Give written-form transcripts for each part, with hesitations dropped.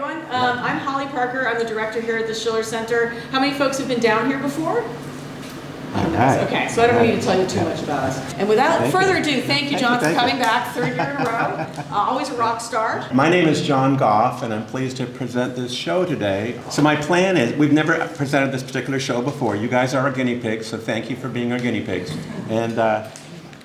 everyone. I'm Holly Parker. I'm the director here at the Schiller Center. How many folks have been down here before? Right. Okay, so I don't need to tell you too much about us. And without further ado, thank you, John, for coming back, third year in a row. Always a rock star. My name is John Goff, and I'm pleased to present this show today. So my plan is, we've never presented this particular show before. You guys are our guinea pigs, so thank you for being our guinea pigs. And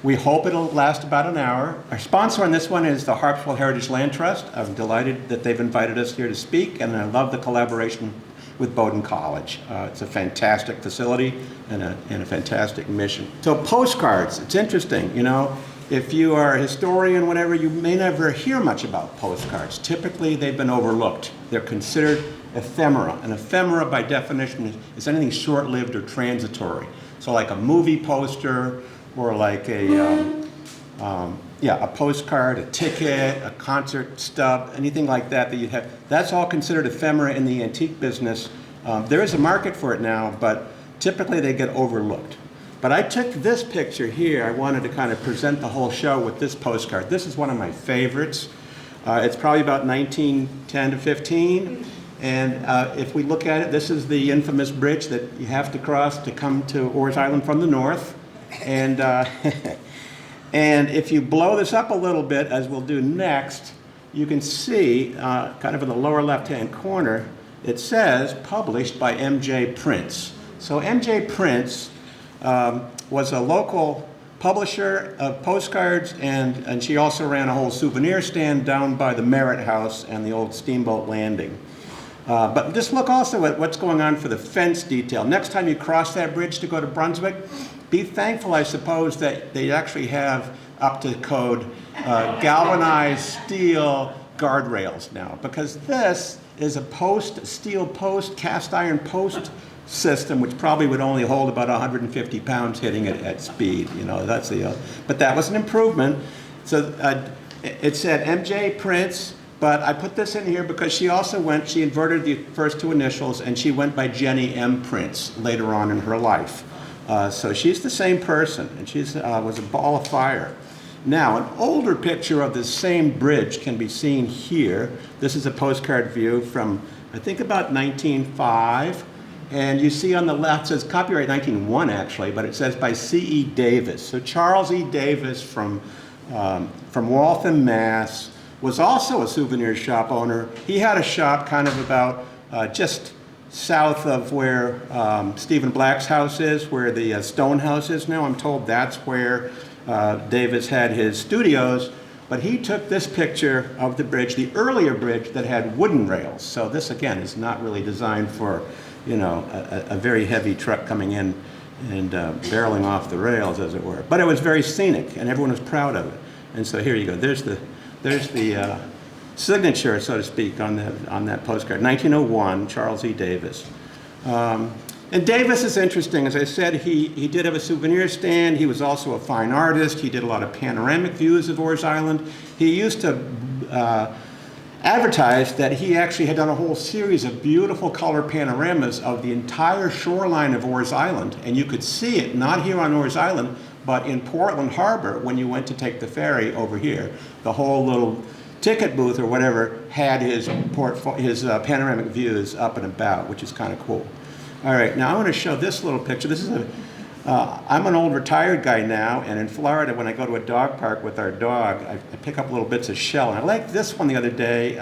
we hope it'll last about an hour. Our sponsor on this one is the Harpswell Heritage Land Trust. I'm delighted that they've invited us here to speak, and I love the collaboration with Bowdoin College. It's a fantastic facility and a fantastic mission. So postcards, it's interesting, you know, if you are a historian, whatever, you may never hear much about postcards. Typically, they've been overlooked. They're considered ephemera, and ephemera by definition is anything short-lived or transitory. So like a movie poster, or like a postcard, a ticket, a concert stub, anything like that that you have. That's all considered ephemera in the antique business. There is a market for it now, but typically they get overlooked. But I took this picture here. I wanted to kind of present the whole show with this postcard. This is one of my favorites. It's probably about 1910 to 15. And if we look at it, this is the infamous bridge that you have to cross to come to Orr's Island from the north. And and if you blow this up a little bit, as we'll do next, you can see, kind of in the lower left-hand corner, it says, published by M.J. Prince. So M.J. Prince was a local publisher of postcards, and she also ran a whole souvenir stand down by the Merritt House and the old steamboat landing. But just look also at what's going on for the fence detail. Next time you cross that bridge to go to Brunswick, be thankful, I suppose, that they actually have up to code galvanized steel guardrails now, because this is a steel post, cast iron post system, which probably would only hold about 150 pounds hitting it at speed. You know, that's the. But that was an improvement. So it said M.J. Prince. But I put this in here because she inverted the first two initials, and she went by Jenny M. Prince later on in her life. So she's the same person, and she was a ball of fire. Now, an older picture of this same bridge can be seen here. This is a postcard view from, I think, about 1905. And you see on the left, it says copyright 1901, actually, but it says by C.E. Davis. So Charles E. Davis from Waltham, Mass., was also a souvenir shop owner. He had a shop kind of about just south of where Stephen Black's house is, where the Stone House is now. I'm told that's where Davis had his studios. But he took this picture of the bridge, the earlier bridge that had wooden rails. So this, again, is not really designed for, you know, a very heavy truck coming in and barreling off the rails, as it were. But it was very scenic, and everyone was proud of it. And so here you go. There's the signature, so to speak, on that postcard. 1901, Charles E. Davis. And Davis is interesting. As I said, he did have a souvenir stand. He was also a fine artist. He did a lot of panoramic views of Orr's Island. He used to advertise that he actually had done a whole series of beautiful color panoramas of the entire shoreline of Orr's Island. And you could see it, not here on Orr's Island, but in Portland Harbor, when you went to take the ferry over here, the whole little ticket booth or whatever had his panoramic views up and about, which is kind of cool. All right, now I want to show this little picture. This is I'm an old retired guy now, and in Florida, when I go to a dog park with our dog, I pick up little bits of shell. And I liked this one the other day,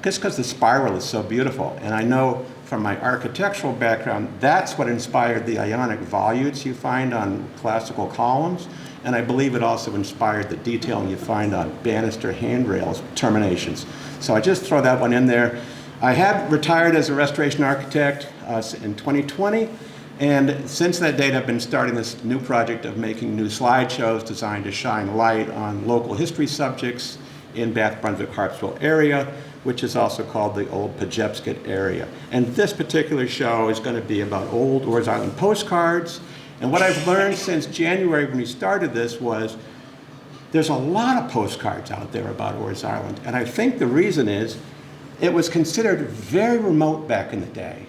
just because the spiral is so beautiful. And I know from my architectural background, that's what inspired the Ionic volutes you find on classical columns. And I believe it also inspired the detailing you find on banister handrails terminations. So I just throw that one in there. I have retired as a restoration architect in 2020. And since that date, I've been starting this new project of making new slideshows designed to shine light on local history subjects in Bath, Brunswick, Harpswell area, which is also called the Old Pejepscot area. And this particular show is going to be about old Orr's Island postcards. And what I've learned since January when we started this was there's a lot of postcards out there about Orr's Island. And I think the reason is it was considered very remote back in the day.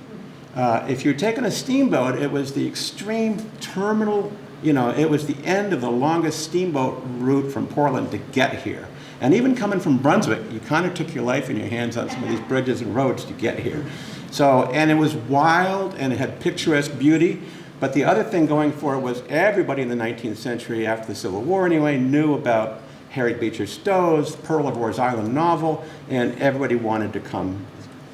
If you're taking a steamboat, it was the extreme terminal, you know, it was the end of the longest steamboat route from Portland to get here. And even coming from Brunswick, you kind of took your life in your hands on some of these bridges and roads to get here. So, and it was wild and it had picturesque beauty. But the other thing going for it was everybody in the 19th century, after the Civil War anyway, knew about Harriet Beecher Stowe's Pearl of Orr's Island novel, and everybody wanted to come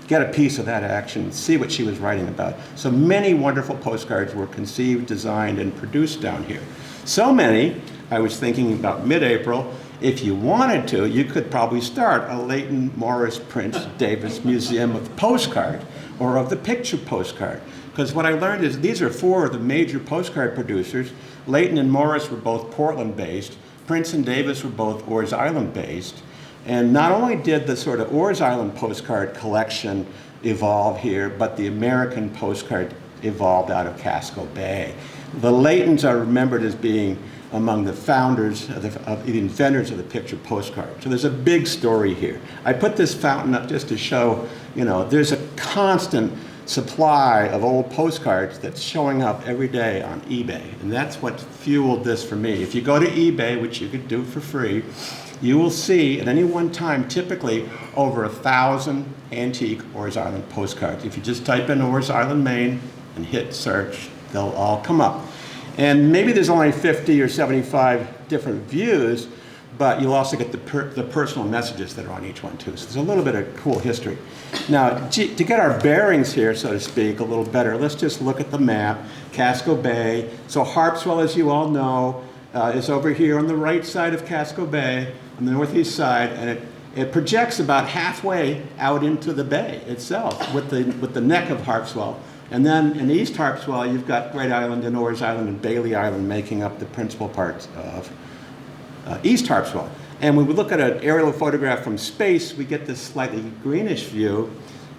get a piece of that action, see what she was writing about. So many wonderful postcards were conceived, designed, and produced down here. So many, I was thinking about mid-April, if you wanted to, you could probably start a Leighton Morris Prince Davis Museum of Postcard, or of the picture postcard. Because what I learned is these are four of the major postcard producers. Leighton and Morris were both Portland-based. Prince and Davis were both Orr's Island-based. And not only did the sort of Orr's Island postcard collection evolve here, but the American postcard evolved out of Casco Bay. The Leightons are remembered as being among the founders, of the inventors of the picture postcard. So there's a big story here. I put this fountain up just to show, you know, there's a constant supply of old postcards that's showing up every day on eBay. And that's what fueled this for me. If you go to eBay, which you could do for free, you will see at any one time typically over 1,000 antique Orr's Island postcards. If you just type in Orr's Island, Maine and hit search, they'll all come up. And maybe there's only 50 or 75 different views, but you'll also get the personal messages that are on each one too. So there's a little bit of cool history. Now, to get our bearings here, so to speak, a little better, let's just look at the map. Casco Bay. So Harpswell, as you all know, is over here on the right side of Casco Bay, on the northeast side, and it projects about halfway out into the bay itself with the neck of Harpswell. And then in East Harpswell, you've got Great Island and Orr's Island and Bailey Island making up the principal parts of East Harpswell. And when we look at an aerial photograph from space, we get this slightly greenish view.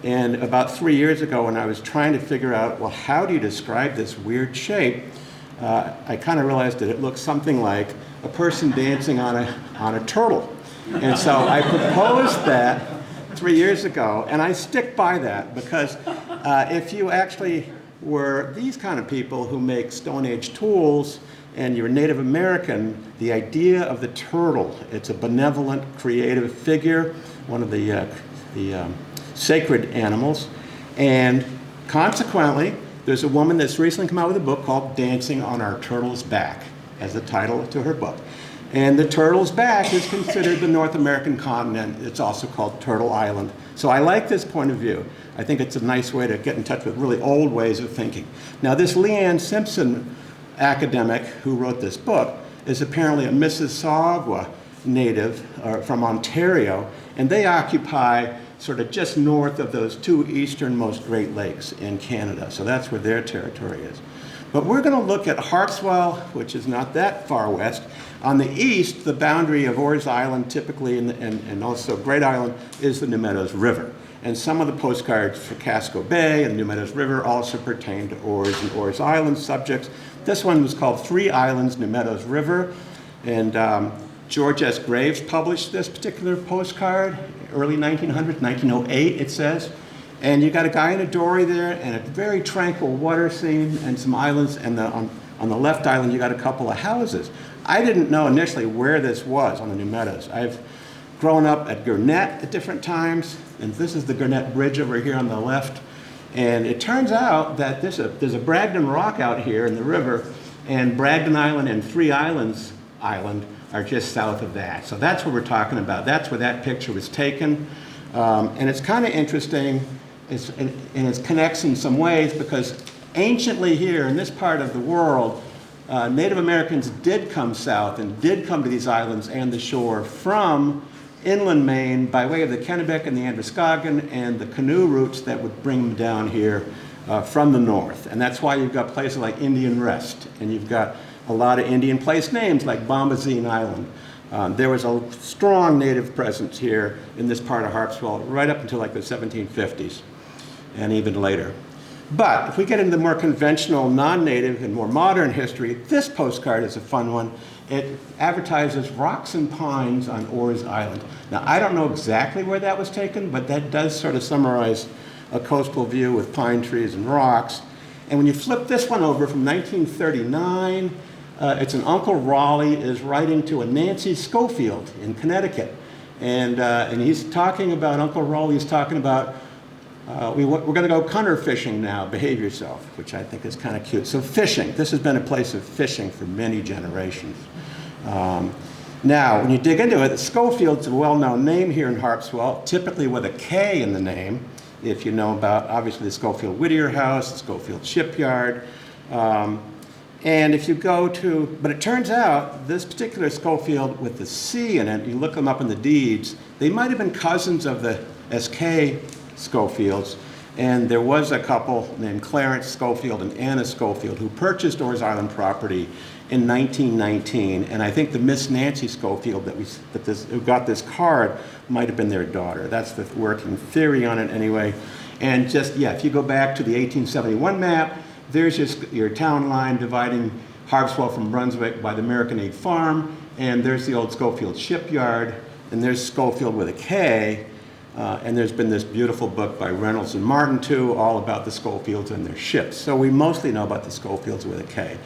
And about 3 years ago, when I was trying to figure out, well, how do you describe this weird shape, I kind of realized that it looks something like a person dancing on a turtle. And so I proposed that 3 years ago, and I stick by that because if you actually were these kind of people who make Stone Age tools and you're Native American, the idea of the turtle, it's a benevolent, creative figure, one of the sacred animals, and consequently, there's a woman that's recently come out with a book called Dancing on Our Turtle's Back as the title to her book. And the turtle's back is considered the North American continent. It's also called Turtle Island. So I like this point of view. I think it's a nice way to get in touch with really old ways of thinking. Now this Leanne Simpson academic who wrote this book is apparently a Mississauga native from Ontario, and they occupy sort of just north of those two easternmost Great Lakes in Canada. So that's where their territory is. But we're going to look at Harpswell, which is not that far west. On the east, the boundary of Orr's Island typically, and also Great Island, is the New Meadows River. And some of the postcards for Casco Bay and New Meadows River also pertain to Orr's and Orr's Island subjects. This one was called Three Islands, New Meadows River. And George S. Graves published this particular postcard, early 1900s, 1908 it says. And you got a guy in a dory there and a very tranquil water scene and some islands, and on the left island you got a couple of houses. I didn't know initially where this was on the New Meadows. I've grown up at Gurnett at different times, and this is the Gurnett Bridge over here on the left. And it turns out that there's a Bragdon Rock out here in the river, and Bragdon Island and Three Islands Island are just south of that. So that's what we're talking about. That's where that picture was taken. And it's kind of interesting, and it connects in some ways because anciently here in this part of the world, Native Americans did come south and did come to these islands and the shore from inland Maine by way of the Kennebec and the Androscoggin and the canoe routes that would bring them down here from the north. And that's why you've got places like Indian Rest, and you've got a lot of Indian place names like Bombazine Island. There was a strong native presence here in this part of Harpswell right up until like the 1750s and even later. But if we get into the more conventional, non-native, and more modern history, this postcard is a fun one. It advertises rocks and pines on Orr's Island. Now, I don't know exactly where that was taken, but that does sort of summarize a coastal view with pine trees and rocks. And when you flip this one over from 1939, it's an Uncle Raleigh is writing to a Nancy Schofield in Connecticut. And he's talking about, Uncle Roll, he's talking about, we're going to go cunner fishing now, behave yourself, which I think is kind of cute. So fishing, this has been a place of fishing for many generations. Now, when you dig into it, Schofield's a well-known name here in Harpswell, typically with a K in the name, if you know about, obviously, the Schofield Whittier House, the Schofield Shipyard. And if you go to, but it turns out this particular Schofield with the C in it, you look them up in the deeds, they might have been cousins of the SK Schofields. And there was a couple named Clarence Schofield and Anna Schofield who purchased Orr's Island property in 1919. And I think the Miss Nancy Schofield who got this card might have been their daughter. That's the working theory on it anyway. And just, yeah, if you go back to the 1871 map, there's your town line dividing Harpswell from Brunswick by the American Egg Farm, and there's the old Schofield Shipyard, and there's Schofield with a K, and there's been this beautiful book by Reynolds and Martin too, all about the Schofields and their ships. So we mostly know about the Schofields with a K.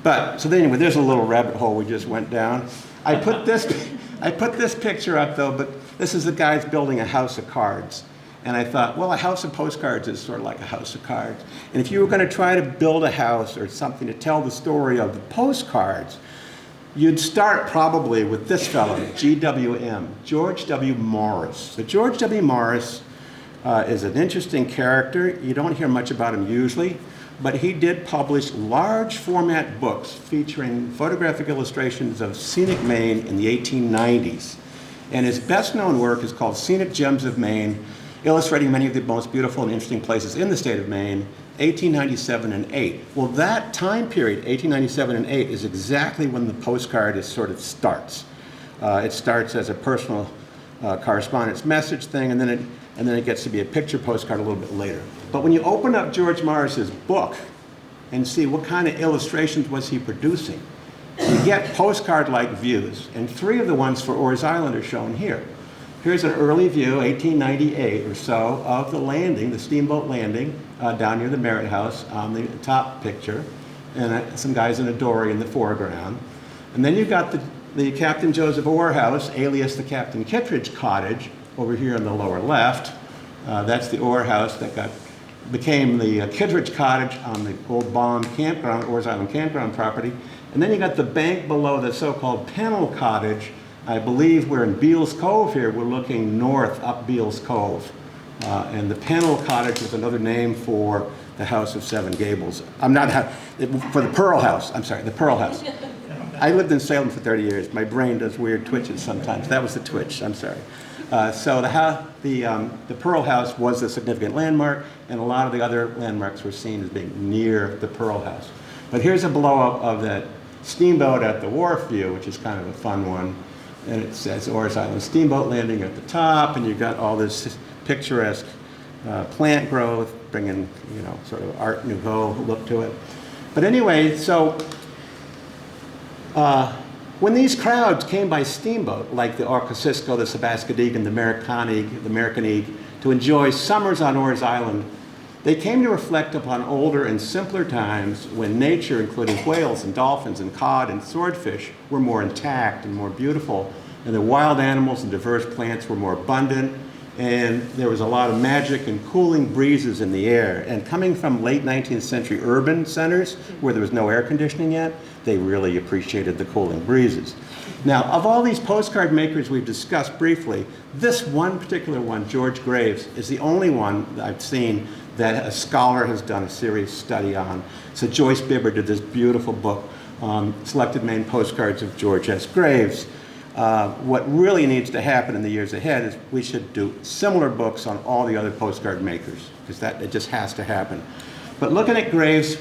But, so anyway, there's a little rabbit hole we just went down. I put this picture up though, but this is the guys building a house of cards. And I thought, well, a house of postcards is sort of like a house of cards. And if you were going to try to build a house or something to tell the story of the postcards, you'd start probably with this fellow, GWM, George W. Morris. So George W. Morris is an interesting character. You don't hear much about him usually, but he did publish large format books featuring photographic illustrations of scenic Maine in the 1890s. And his best known work is called Scenic Gems of Maine, illustrating many of the most beautiful and interesting places in the state of Maine, 1897 and 8. Well, that time period, 1897 and 8, is exactly when the postcard sort of starts. It starts as a personal correspondence message thing, and then it gets to be a picture postcard a little bit later. But when you open up George Morris's book and see what kind of illustrations was he producing, you get postcard-like views, and 3 of the ones for Orr's Island are shown here. Here's an early view, 1898 or so, of the landing, the steamboat landing, down near the Merritt House on the top picture, and some guys in a dory in the foreground. And then you've got the Captain Joseph Orr house, alias the Captain Kittredge cottage, over here on the lower left. That's the Orr house that became the Kittredge cottage on the old Bond campground, Orr's Island campground property. And then you got the bank below the so-called Pennell cottage. I believe we're in Beals Cove here. We're looking north up Beals Cove. And the Pennell Cottage was another name for the House of Seven Gables. For the Pearl House. I'm sorry, the Pearl House. I lived in Salem for 30 years. My brain does weird twitches sometimes. That was the twitch, I'm sorry. So the Pearl House was a significant landmark, and a lot of the other landmarks were seen as being near the Pearl House. But here's a blow-up of that steamboat at the wharf view, which is kind of a fun one. And it says Orr's Island Steamboat Landing at the top, and you've got all this picturesque plant growth, bringing, sort of Art Nouveau look to it. But anyway, so when these crowds came by steamboat, like the Orcosisco, the Sebascodegan, the Americanig, to enjoy summers on Orr's Island, they came to reflect upon older and simpler times when nature, including whales and dolphins and cod and swordfish, were more intact and more beautiful, and the wild animals and diverse plants were more abundant, and there was a lot of magic and cooling breezes in the air. And coming from late 19th century urban centers where there was no air conditioning yet, they really appreciated the cooling breezes. Now, of all these postcard makers we've discussed briefly, this one particular one, George Graves, is the only one that I've seen that a scholar has done a serious study on. So Joyce Bibber did this beautiful book, Selected Maine Postcards of George S. Graves. What really needs to happen in the years ahead is we should do similar books on all the other postcard makers, because it just has to happen. But looking at Graves'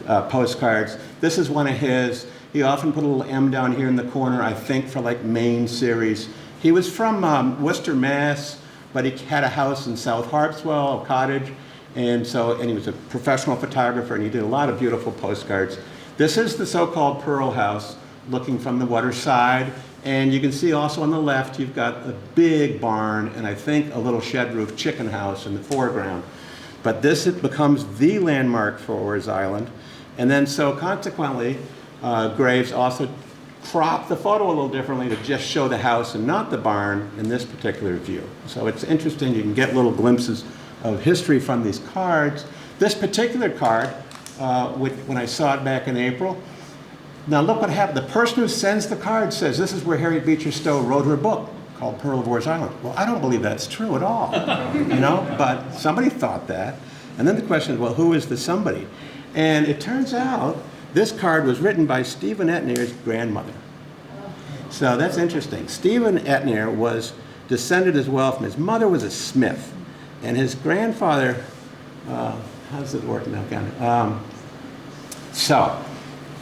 postcards, this is one of his. He often put a little M down here in the corner, I think for like Maine series. He was from Worcester, Mass., but he had a house in South Harpswell, a cottage, and he was a professional photographer, and he did a lot of beautiful postcards. This is the so-called Pearl House, looking from the water side, and you can see also on the left, you've got a big barn, and I think a little shed roof chicken house in the foreground. But this becomes the landmark for Orr's Island, and then so consequently, Graves also crop the photo a little differently to just show the house and not the barn in this particular view. So it's interesting, you can get little glimpses of history from these cards. This particular card, when I saw it back in April, now look what happened. The person who sends the card says, this is where Harriet Beecher Stowe wrote her book called Pearl of Wars Island. Well, I don't believe that's true at all, you know, but somebody thought that. And then the question is, well, who is the somebody? And it turns out this card was written by Stephen Etnier's grandmother. So that's interesting. Stephen Etnier was descended as well from his mother was a smith, and his grandfather, how's it work now, Ken? So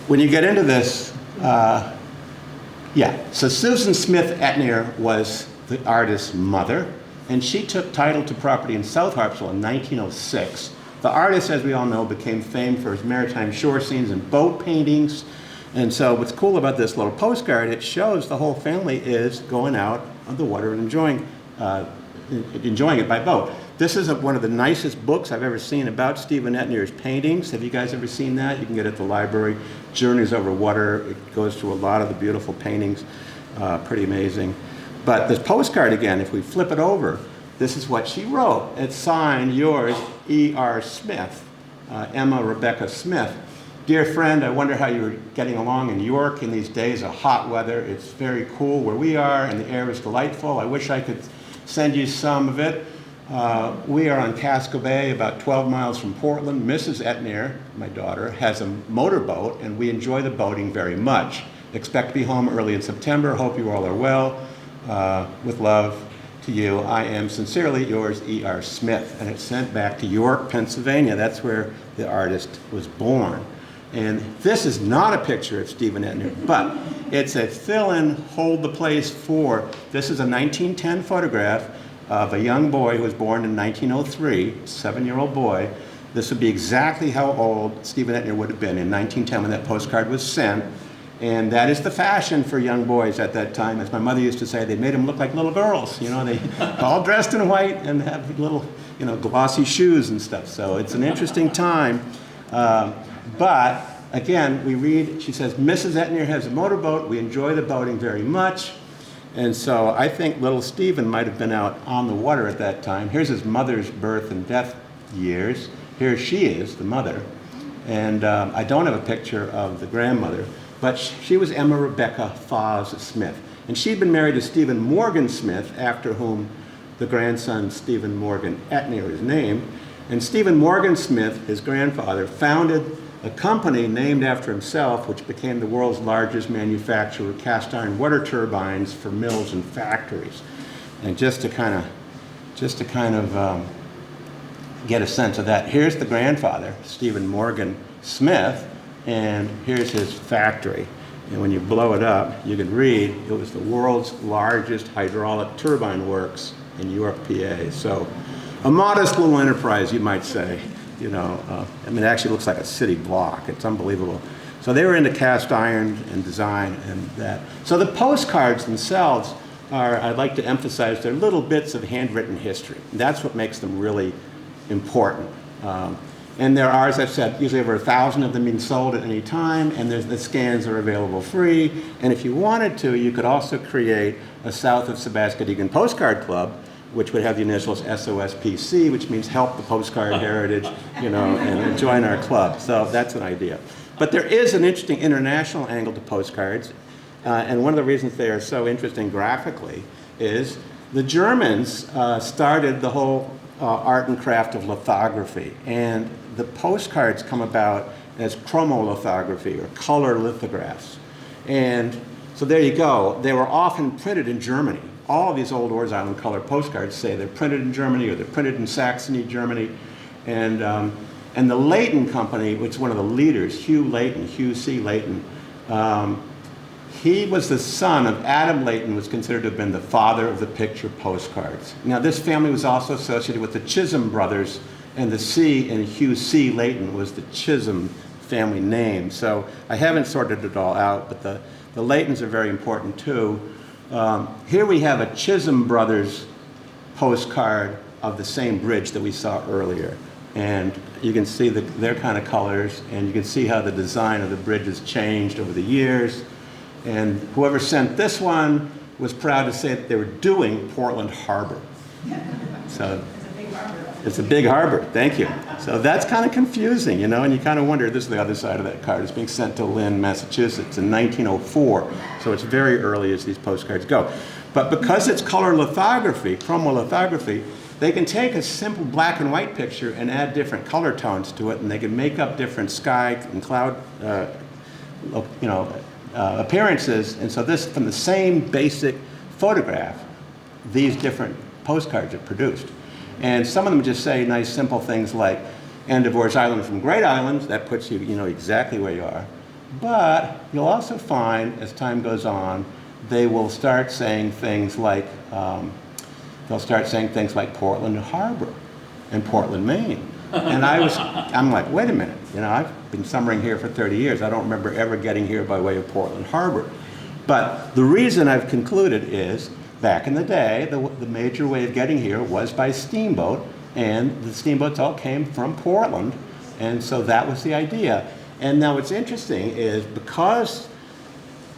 when you get into this, so Susan Smith Etnier was the artist's mother, and she took title to property in South Harpswell in 1906. The artist, as we all know, became famed for his maritime shore scenes and boat paintings. And so what's cool about this little postcard, it shows the whole family is going out on the water and enjoying it by boat. This is one of the nicest books I've ever seen about Stephen Etnier's paintings. Have you guys ever seen that? You can get it at the library. Journeys Over Water. It goes through a lot of the beautiful paintings. Pretty amazing. But this postcard, again, if we flip it over, this is what she wrote. It's signed, yours, E.R. Smith, Emma Rebecca Smith. Dear friend, I wonder how you're getting along in York in these days of hot weather. It's very cool where we are, and the air is delightful. I wish I could send you some of it. We are on Casco Bay, about 12 miles from Portland. Mrs. Etnier, my daughter, has a motorboat, and we enjoy the boating very much. Expect to be home early in September. Hope you all are well. With love to you, I am sincerely yours, E.R. Smith. And it's sent back to York, Pennsylvania. That's where the artist was born. And this is not a picture of Stephen Etnier, but it's a fill-in, hold the place for. This is a 1910 photograph of a young boy who was born in 1903, a 7-year-old boy. This would be exactly how old Stephen Etnier would have been in 1910 when that postcard was sent. And that is the fashion for young boys at that time. As my mother used to say, they made them look like little girls. You know, they all dressed in white and have little, you know, glossy shoes and stuff. So it's an interesting time. But again, we read, she says, Mrs. Etnier has a motorboat. We enjoy the boating very much. And so I think little Stephen might have been out on the water at that time. Here's his mother's birth and death years. Here she is, the mother. And I don't have a picture of the grandmother. But she was Emma Rebecca Foss Smith. And she'd been married to Stephen Morgan Smith, after whom the grandson Stephen Morgan Etnier is named. And Stephen Morgan Smith, his grandfather, founded a company named after himself, which became the world's largest manufacturer of cast iron water turbines for mills and factories. And just to kind of get a sense of that, here's the grandfather, Stephen Morgan Smith. And here's his factory. And when you blow it up, you can read it was the world's largest hydraulic turbine works in York, PA. So a modest little enterprise, you might say. You know, I mean, it actually looks like a city block. It's unbelievable. So they were into cast iron and design and that. So the postcards themselves are, I'd like to emphasize, they're little bits of handwritten history. That's what makes them really important. And there are, as I've said, usually over 1,000 of them being sold at any time, and the scans are available free. And if you wanted to, you could also create a South of Sebascodegan Postcard Club, which would have the initials SOSPC, which means Help the Postcard Heritage, you know, and join our club. So that's an idea. But there is an interesting international angle to postcards, and one of the reasons they are so interesting graphically is the Germans started the whole art and craft of lithography, and the postcards come about as chromolithography or color lithographs. And so there you go. They were often printed in Germany. All of these old Wars Island color postcards say they're printed in Germany or they're printed in Saxony, Germany. And the Leighton Company, which is one of the leaders, Hugh C. Leighton, he was the son of Adam Leighton, was considered to have been the father of the picture postcards. Now, this family was also associated with the Chisholm brothers, and the C in Hugh C. Leighton was the Chisholm family name. So I haven't sorted it all out, but the Leightons are very important too. Here we have a Chisholm brothers postcard of the same bridge that we saw earlier. And you can see their kind of colors, and you can see how the design of the bridge has changed over the years. And whoever sent this one was proud to say that they were doing Portland Harbor. So it's a big harbor, thank you. So that's kind of confusing, you know, and you kind of wonder, this is the other side of that card. It's being sent to Lynn, Massachusetts in 1904. So it's very early as these postcards go. But because it's color lithography, chromolithography, they can take a simple black and white picture and add different color tones to it, and they can make up different sky and cloud, appearances. And so this, from the same basic photograph, these different postcards are produced. And some of them just say nice simple things like, end of Orr's Island from Great Island. That puts you, you know exactly where you are. But you'll also find, as time goes on, they will start saying things like, Portland Harbor and Portland, Maine. And I'm like, wait a minute, you know, I've been summering here for 30 years. I don't remember ever getting here by way of Portland Harbor. But the reason I've concluded is, back in the day, the major way of getting here was by steamboat, and the steamboats all came from Portland, and so that was the idea. And now what's interesting is, because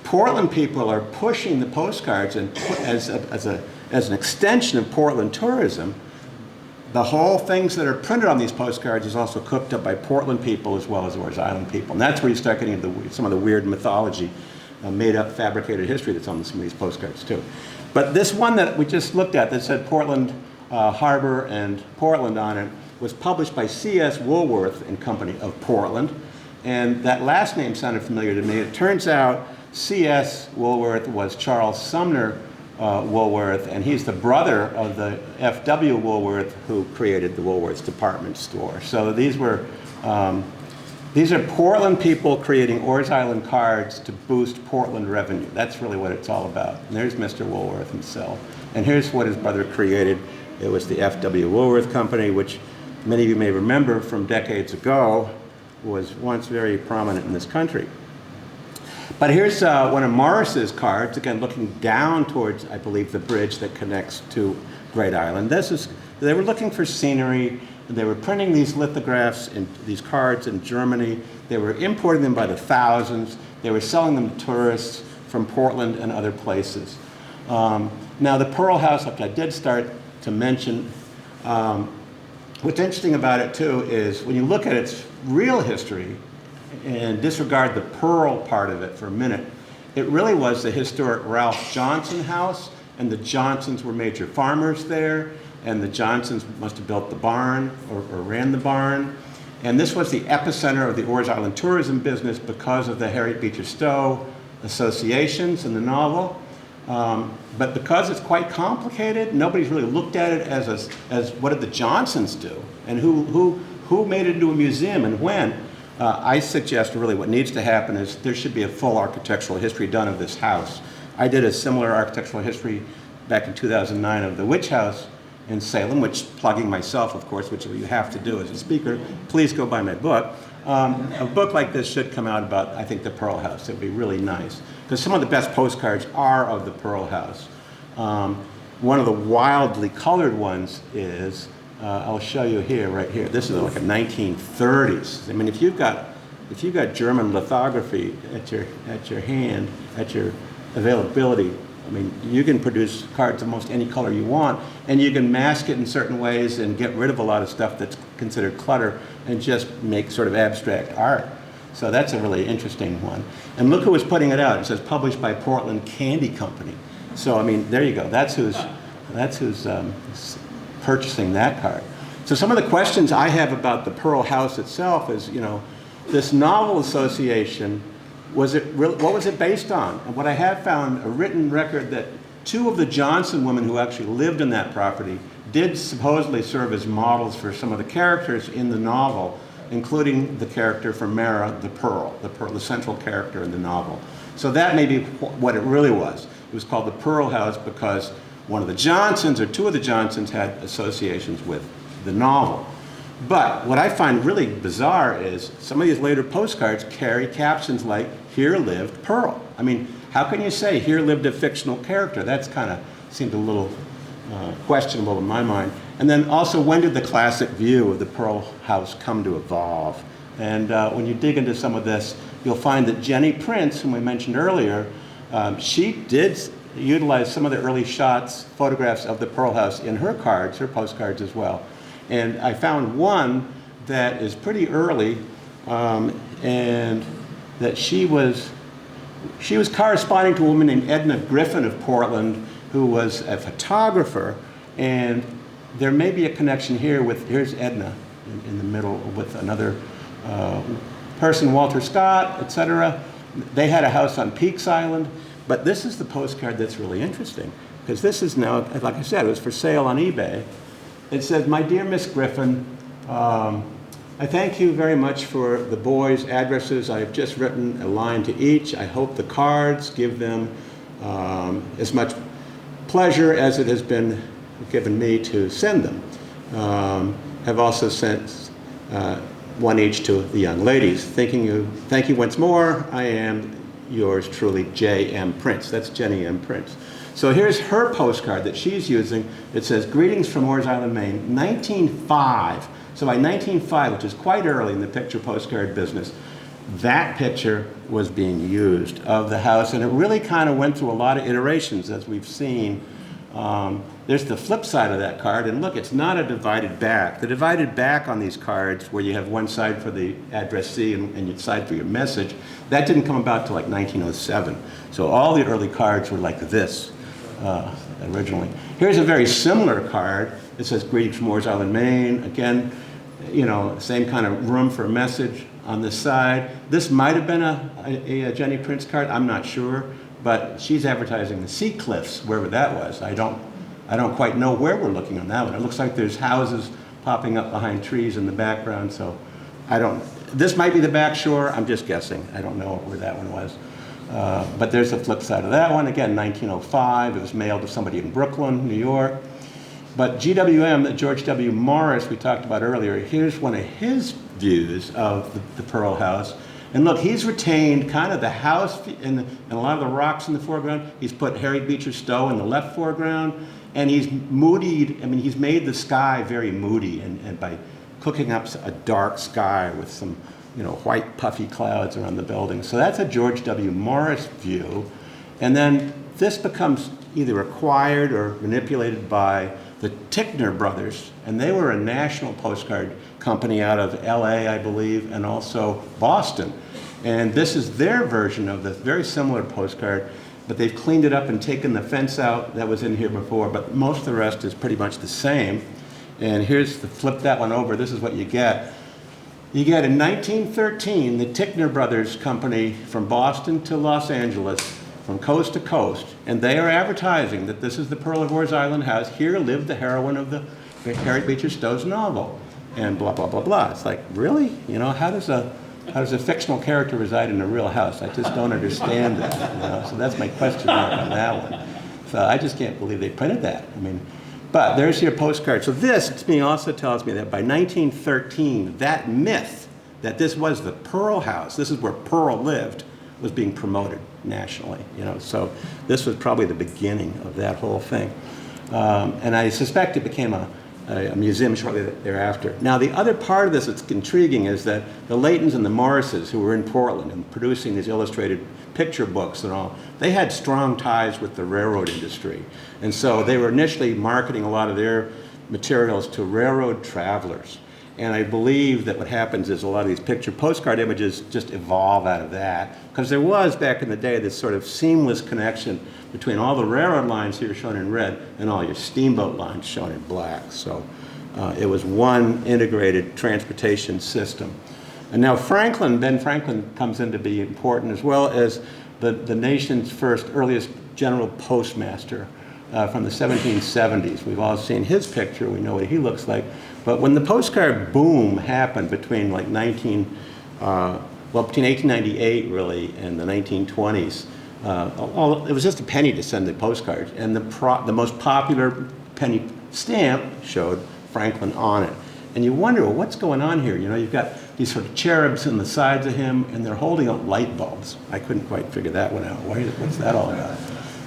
Portland people are pushing the postcards and as an extension of Portland tourism, the whole things that are printed on these postcards is also cooked up by Portland people as well as Orr's Island people. And that's where you start getting into some of the weird mythology, made up, fabricated history that's on some of these postcards too. But this one that we just looked at that said Portland Harbor and Portland on it was published by C.S. Woolworth and Company of Portland. And that last name sounded familiar to me. It turns out C.S. Woolworth was Charles Sumner Woolworth, and he's the brother of the F.W. Woolworth who created the Woolworth's department store. So these are Portland people creating Orr's Island cards to boost Portland revenue. That's really what it's all about. And there's Mr. Woolworth himself. And here's what his brother created. It was the F.W. Woolworth Company, which many of you may remember from decades ago, was once very prominent in this country. But here's one of Morris's cards, again looking down towards, I believe, the bridge that connects to Great Island. They were looking for scenery. They were printing these lithographs and these cards in Germany. They were importing them by the thousands. They were selling them to tourists from Portland and other places. Now the Pearl House, like I did start to mention, what's interesting about it too is when you look at its real history and disregard the Pearl part of it for a minute, it really was the historic Ralph Johnson house, and the Johnsons were major farmers there, and the Johnsons must have built the barn or ran the barn. And this was the epicenter of the Orr's Island tourism business because of the Harriet Beecher Stowe associations in the novel. But because it's quite complicated, nobody's really looked at it as what did the Johnsons do, and who made it into a museum and when. I suggest really what needs to happen is there should be a full architectural history done of this house. I did a similar architectural history back in 2009 of the Witch House in Salem, which, plugging myself, of course, which you have to do as a speaker, please go buy my book. A book like this should come out about, I think, the Pearl House. It would be really nice, because some of the best postcards are of the Pearl House. One of the wildly colored ones is, I'll show you here, right here. This is like a 1930s. I mean, if you've got German lithography at your hand, at your availability, I mean, you can produce cards of almost any color you want, and you can mask it in certain ways and get rid of a lot of stuff that's considered clutter and just make sort of abstract art. So that's a really interesting one. And look who was putting it out. It says published by Portland Candy Company. So I mean, there you go. That's who's purchasing that card. So some of the questions I have about the Pearl House itself is, you know, this novel association, what was it based on? And what I have found, a written record that two of the Johnson women who actually lived in that property did supposedly serve as models for some of the characters in the novel, including the character from Mara, the central character in the novel. So that may be what it really was. It was called the Pearl House because one of the Johnsons, or two of the Johnsons, had associations with the novel. But what I find really bizarre is some of these later postcards carry captions like, "Here lived Pearl." I mean, how can you say, "Here lived a fictional character"? That's kind of seemed a little questionable in my mind. And then also, when did the classic view of the Pearl House come to evolve? And when you dig into some of this, you'll find that Jenny Prince, whom we mentioned earlier, She did utilize some of the early shots, photographs of the Pearl House in her cards, her postcards as well. And I found one that is pretty early, and that she was corresponding to a woman named Edna Griffin of Portland, who was a photographer, and there may be a connection here with, here's Edna in the middle with another person, Walter Scott, etc. They had a house on Peaks Island, but this is the postcard that's really interesting, because this is now, like I said, it was for sale on eBay. It says, "My dear Miss Griffin, I thank you very much for the boys' addresses. I have just written a line to each. I hope the cards give them as much pleasure as it has been given me to send them. Have also sent one each to the young ladies. Thank you once more. I am yours truly, J.M. Prince." That's Jenny M. Prince. So here's her postcard that she's using. It says, "Greetings from Moores Island, Maine, 1905. So by 1905, which is quite early in the picture postcard business, that picture was being used of the house, and it really kind of went through a lot of iterations, as we've seen. There's the flip side of that card, and look, it's not a divided back. The divided back on these cards, where you have one side for the addressee and your side for your message, that didn't come about till like 1907. So all the early cards were like this originally. Here's a very similar card. It says, "Greetings from Moores Island, Maine." Again, you know, same kind of room for a message on this side. This might have been a Jenny Prince card, I'm not sure, but she's advertising the Sea Cliffs, wherever that was. I don't quite know where we're looking on that one. It looks like there's houses popping up behind trees in the background, so this might be the back shore, I'm just guessing. I don't know where that one was. But there's the flip side of that one. Again, 1905, it was mailed to somebody in Brooklyn, New York. But GWM, George W. Morris, we talked about earlier, here's one of his views of the Pearl House. And look, he's retained kind of the house and a lot of the rocks in the foreground. He's put Harriet Beecher Stowe in the left foreground, and he's moodied, I mean, he's made the sky very moody, and by cooking up a dark sky with some, you know, white puffy clouds around the building. So that's a George W. Morris view. And then this becomes either acquired or manipulated by the Tickner brothers, and they were a national postcard company out of LA, I believe, and also Boston. And this is their version of this very similar postcard, but they've cleaned it up and taken the fence out that was in here before, but most of the rest is pretty much the same. And here's the flip that one over, this is what you get. You get in 1913, the Tickner Brothers Company from Boston to Los Angeles, from coast to coast, and they are advertising that this is the Pearl of Moores Island house. Here lived the heroine of the Harriet Beecher Stowe's novel, and blah, blah, blah, blah. It's like, really? You know, how does a fictional character reside in a real house? I just don't understand that. You know? So that's my question mark on that one. So I just can't believe they printed that. I mean, but there's your postcard. So this, to me, also tells me that by 1913, that myth that this was the Pearl House, this is where Pearl lived, was being promoted nationally, you know. So this was probably the beginning of that whole thing. And I suspect it became a museum shortly thereafter. Now, the other part of this that's intriguing is that the Laytons and the Morrises, who were in Portland and producing these illustrated picture books and all, they had strong ties with the railroad industry. And so they were initially marketing a lot of their materials to railroad travelers. And I believe that what happens is a lot of these picture postcard images just evolve out of that, because there was, back in the day, this sort of seamless connection between all the railroad lines here shown in red and all your steamboat lines shown in black. So it was one integrated transportation system. And now Ben Franklin comes in to be important, as well as the nation's earliest general postmaster from the 1770s. We've all seen his picture, we know what he looks like. But when the postcard boom happened between between 1898 really and the 1920s, it was just a penny to send the postcards, and the most popular penny stamp showed Franklin on it. And you wonder, well, what's going on here? You know, you've got these sort of cherubs on the sides of him, and they're holding up light bulbs. I couldn't quite figure that one out. What's that all about?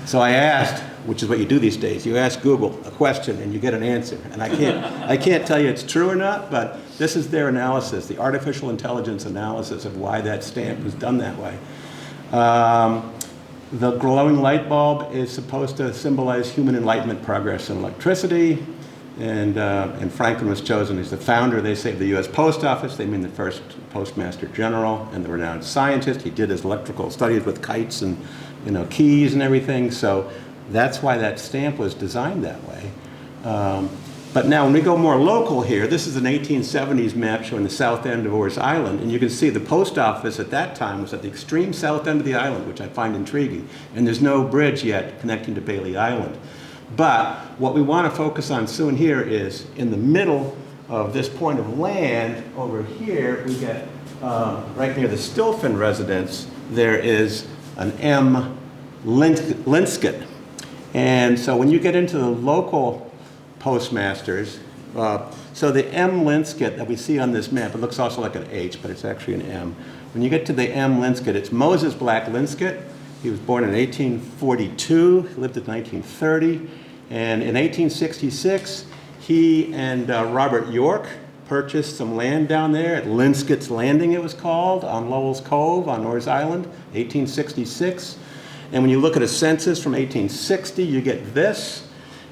So I asked, which is what you do these days, you ask Google a question and you get an answer. And I can't tell you it's true or not, but this is their analysis, the artificial intelligence analysis of why that stamp was done that way. The glowing light bulb is supposed to symbolize human enlightenment, progress in electricity. And Franklin was chosen as the founder, they say, of the U.S. Post Office. They mean the first postmaster general and the renowned scientist. He did his electrical studies with kites and keys and everything. So that's why that stamp was designed that way. But now when we go more local here, this is an 1870s map showing the south end of Orr's Island. And you can see the post office at that time was at the extreme south end of the island, which I find intriguing. And there's no bridge yet connecting to Bailey Island. But what we want to focus on soon here is in the middle of this point of land over here, we get right near the Stilfen residence, there is an M. Linscott. And so when you get into the local postmasters, so the M. Linscott that we see on this map, it looks also like an H, but it's actually an M. When you get to the M. Linscott, it's Moses Black Linscott. He was born in 1842, he lived in 1930, and in 1866, he and Robert York purchased some land down there at Linscott's Landing, it was called, on Lowell's Cove on Orr's Island, 1866. And when you look at a census from 1860, you get this,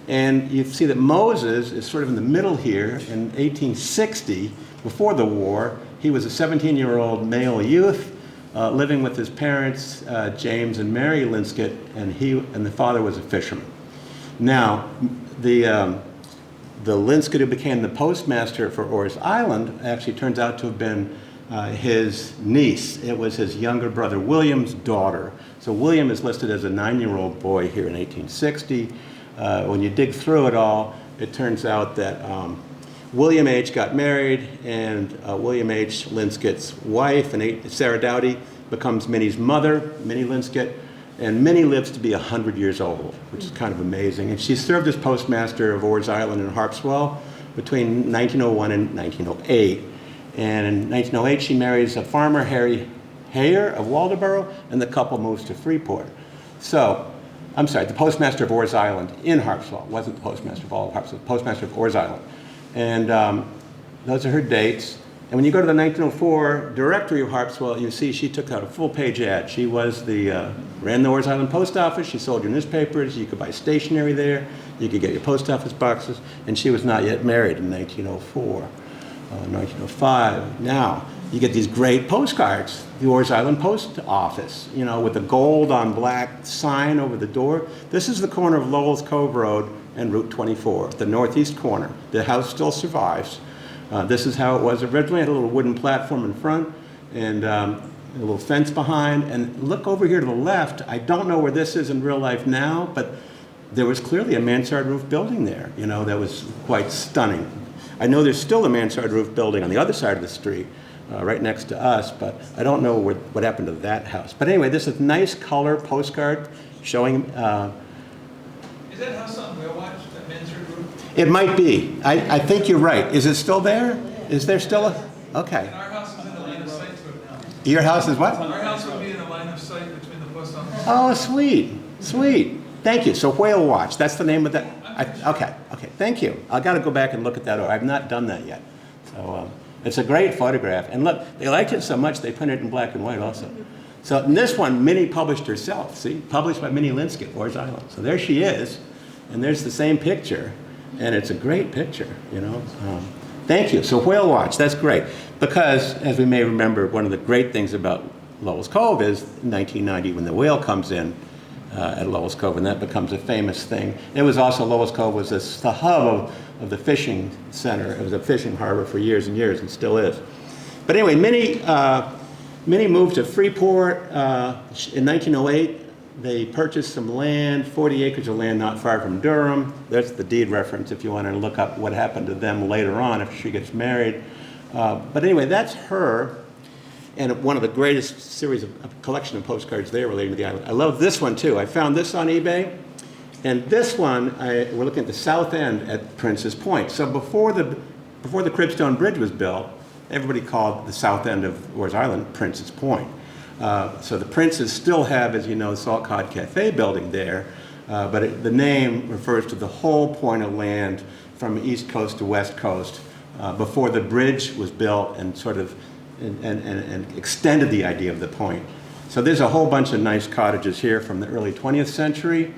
and you see that Moses is sort of in the middle here. In 1860, before the war, he was a 17-year-old male youth, living with his parents, James and Mary Linscott, and the father was a fisherman. Now, the Linscott who became the postmaster for Orr's Island actually turns out to have been his niece. It was his younger brother William's daughter. So William is listed as a 9-year-old boy here in 1860. When you dig through it all, it turns out that William H. got married, and William H. Linscott's wife, and Sarah Dowdy, becomes Minnie's mother, Minnie Linscott, and Minnie lives to be 100 years old, which is kind of amazing. And she served as postmaster of Orr's Island and Harpswell between 1901 and 1908. And in 1908, she marries a farmer, Harry Hayer of Waldoboro, and the couple moves to Freeport. So, I'm sorry, the postmaster of Orr's Island in Harpswell, wasn't the postmaster of all of Harpswell, the postmaster of Orr's Island. And those are her dates. And when you go to the 1904 directory of Harpswell, you see she took out a full-page ad. She was ran the Orr's Island post office. She sold your newspapers. You could buy stationery there. You could get your post office boxes. And she was not yet married in 1904, 1905. Now, you get these great postcards, the Orr's Island Post Office, with the gold on black sign over the door. This is the corner of Lowell's Cove Road and Route 24, the northeast corner. The house still survives. This is how it was originally. It had a little wooden platform in front and a little fence behind. And look over here to the left. I don't know where this is in real life now, but there was clearly a mansard roof building there, that was quite stunning. I know there's still a mansard roof building on the other side of the street, right next to us, but I don't know what happened to that house. But anyway, this is a nice color postcard showing. Is that house on Whale Watch, that mansard roof? It might be. I think you're right. Is it still there? Is there still a? Okay. And our house is in the line of sight to it now. Your house is what? Our house would be in the line of sight between the post office. Oh, sweet, sweet. Thank you. So Whale Watch, that's the name of that. Okay. Thank you. I got to go back and look at that. I've not done that yet. So. It's a great photograph. And look, they liked it so much they printed it in black and white also. So in this one, Minnie published herself, see? Published by Minnie Linscott, Orr's Island. So there she is, and there's the same picture, and it's a great picture, Thank you. So Whale Watch, that's great. Because, as we may remember, one of the great things about Lowell's Cove is 1990 when the whale comes in at Lowell's Cove, and that becomes a famous thing. It was also, Lowell's Cove was the hub of the fishing center. It was a fishing harbor for years and years, and still is. But anyway, Minnie moved to Freeport in 1908. They purchased some land, 40 acres of land not far from Durham. That's the deed reference if you want to look up what happened to them later on if she gets married. But anyway, that's her. And one of the greatest series of collection of postcards there relating to the island. I love this one too. I found this on eBay. And this one, we're looking at the south end at Prince's Point. So before the Cribstone Bridge was built, everybody called the south end of Orr's Island Prince's Point. So the Princes still have, as you know, the Salt Cod Cafe building there, but the name refers to the whole point of land from east coast to west coast before the bridge was built and sort of and extended the idea of the point. So there's a whole bunch of nice cottages here from the early 20th century,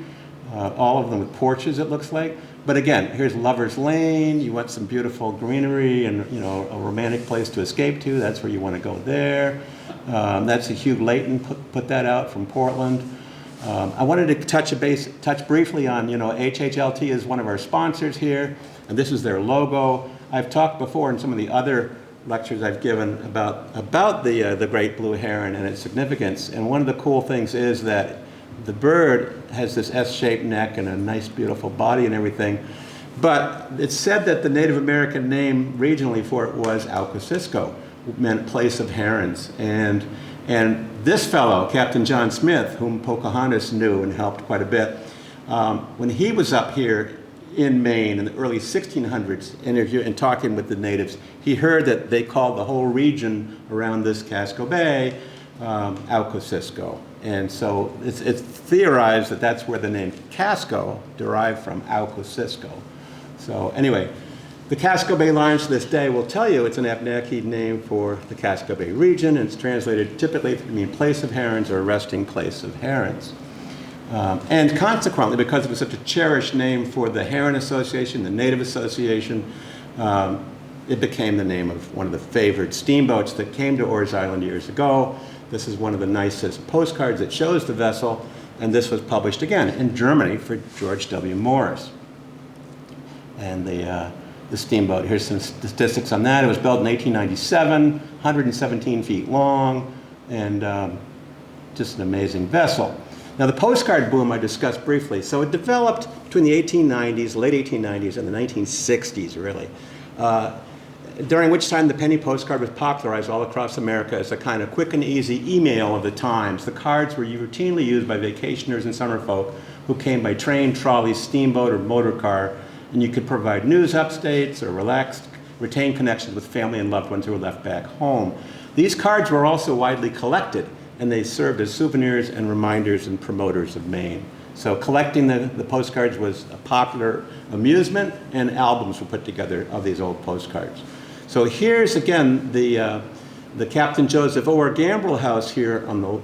all of them with porches, it looks like. But again, here's Lover's Lane. You want some beautiful greenery and a romantic place to escape to. That's where you want to go there. That's a Hugh Layton put that out from Portland. I wanted to touch briefly on, HHLT is one of our sponsors here, and this is their logo. I've talked before in some of the other lectures I've given about the great blue heron and its significance. And one of the cool things is that the bird has this S-shaped neck and a nice, beautiful body and everything. But it's said that the Native American name regionally for it was Alcosisco, meant place of herons. And this fellow, Captain John Smith, whom Pocahontas knew and helped quite a bit, when he was up here in Maine in the early 1600s, and talking with the natives, he heard that they called the whole region around this Casco Bay Alcosisco. And so it's theorized that that's where the name Casco derived from, Alcosisco. So anyway, the Casco Bay lines to this day will tell you it's an Abnaki name for the Casco Bay region, and it's translated typically to mean place of herons or resting place of herons. And consequently, because it was such a cherished name for the Heron Association, the Native Association, it became the name of one of the favored steamboats that came to Orr's Island years ago. This is one of the nicest postcards that shows the vessel, and this was published again in Germany for George W. Morris. And the steamboat, here's some statistics on that. It was built in 1897, 117 feet long, and just an amazing vessel. Now the postcard boom I discussed briefly. So it developed between the 1890s, late 1890s, and the 1960s, really. During which time the penny postcard was popularized all across America as a kind of quick and easy email of the times. The cards were routinely used by vacationers and summer folk who came by train, trolley, steamboat, or motor car, and you could provide news updates or retain connections with family and loved ones who were left back home. These cards were also widely collected, and they served as souvenirs and reminders and promoters of Maine. So collecting the postcards was a popular amusement, and albums were put together of these old postcards. So here's again the Captain Joseph Orr Gambrel house here on the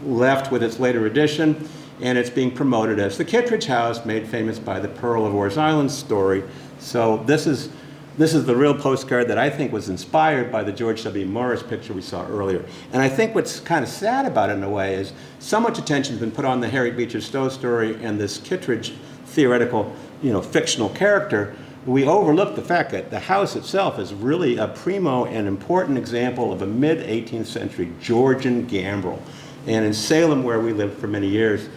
left with its later edition, and it's being promoted as the Kittredge House, made famous by the Pearl of Orr's Island story. So this is the real postcard that I think was inspired by the George W. Morris picture we saw earlier. And I think what's kind of sad about it in a way is so much attention has been put on the Harriet Beecher Stowe story and this Kittredge theoretical, fictional character. We overlook the fact that the house itself is really a primo and important example of a mid-18th century Georgian gambrel. And in Salem, where we lived for many years,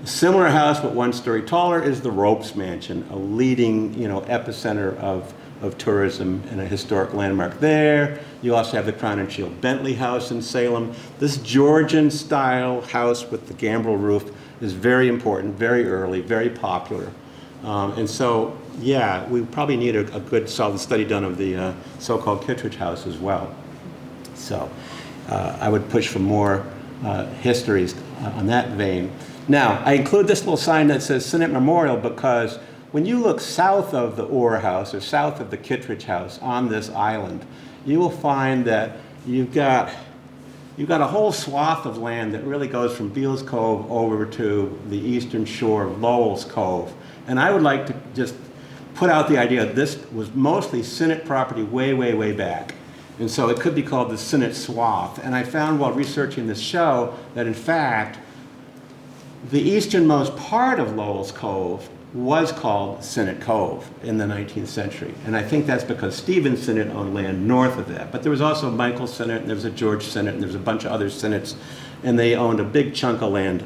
a similar house but one story taller is the Ropes Mansion, a leading epicenter of tourism and a historic landmark there. You also have the Crown and Shield Bentley House in Salem. This Georgian style house with the gambrel roof is very important, very early, very popular. And so, yeah, we probably need a good solid study done of the so-called Kittredge House as well. So I would push for more histories on that vein. Now, I include this little sign that says Senate Memorial because when you look south of the Orr House or south of the Kittredge House on this island, you will find that you've got a whole swath of land that really goes from Beals Cove over to the eastern shore of Lowell's Cove. And I would like to just put out the idea that this was mostly Senate property way, way, way back. And so it could be called the Senate Swath. And I found while researching this show that in fact, the easternmost part of Lowell's Cove was called Senate Cove in the 19th century. And I think that's because Stephen Senate owned land north of that. But there was also Michael Senate, and there was a George Senate, and there was a bunch of other Senates, and they owned a big chunk of land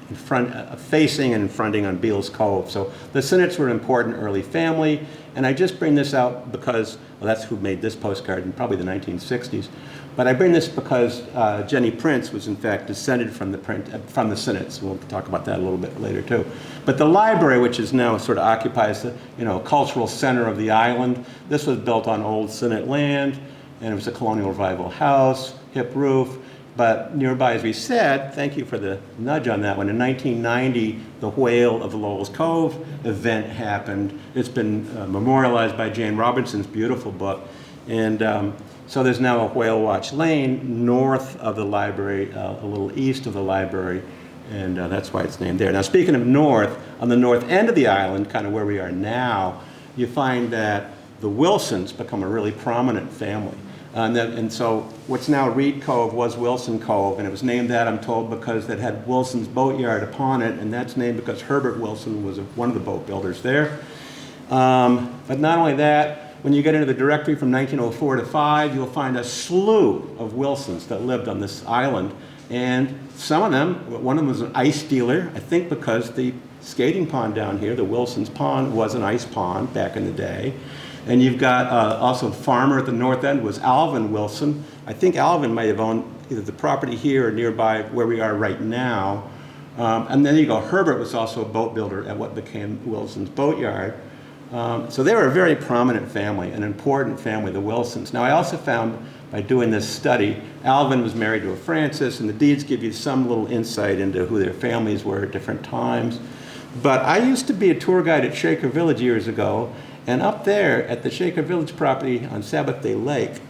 in front, facing and fronting on Beals Cove. So the Senates were an important early family, and I just bring this out because, well, that's who made this postcard in probably the 1960s. But I bring this because Jenny Prince was in fact descended from the Senates. We'll talk about that a little bit later too. But the library, which is now sort of occupies the cultural center of the island, this was built on old Senate land, and it was a colonial revival house, hip roof, But nearby, as we said, thank you for the nudge on that one, in 1990, the Whale of Lowell's Cove event happened. It's been memorialized by Jane Robinson's beautiful book. And so there's now a Whale Watch Lane north of the library, a little east of the library, and that's why it's named there. Now, speaking of north, on the north end of the island, kind of where we are now, you find that the Wilsons become a really prominent family. And so what's now Reed Cove was Wilson Cove, and it was named that, I'm told, because it had Wilson's boatyard upon it, and that's named because Herbert Wilson was one of the boat builders there. But not only that, when you get into the directory from 1904 to 5, you'll find a slew of Wilsons that lived on this island. And some of them, one of them was an ice dealer, I think because the skating pond down here, the Wilson's Pond, was an ice pond back in the day. And you've got also a farmer at the north end was Alvin Wilson. I think Alvin might have owned either the property here or nearby where we are right now. And then you go, Herbert was also a boat builder at what became Wilson's Boatyard. So they were a very prominent family, an important family, the Wilsons. Now I also found by doing this study, Alvin was married to a Frances, and the deeds give you some little insight into who their families were at different times. But I used to be a tour guide at Shaker Village years ago, and up there at the Shaker Village property on Sabbath Day Lake,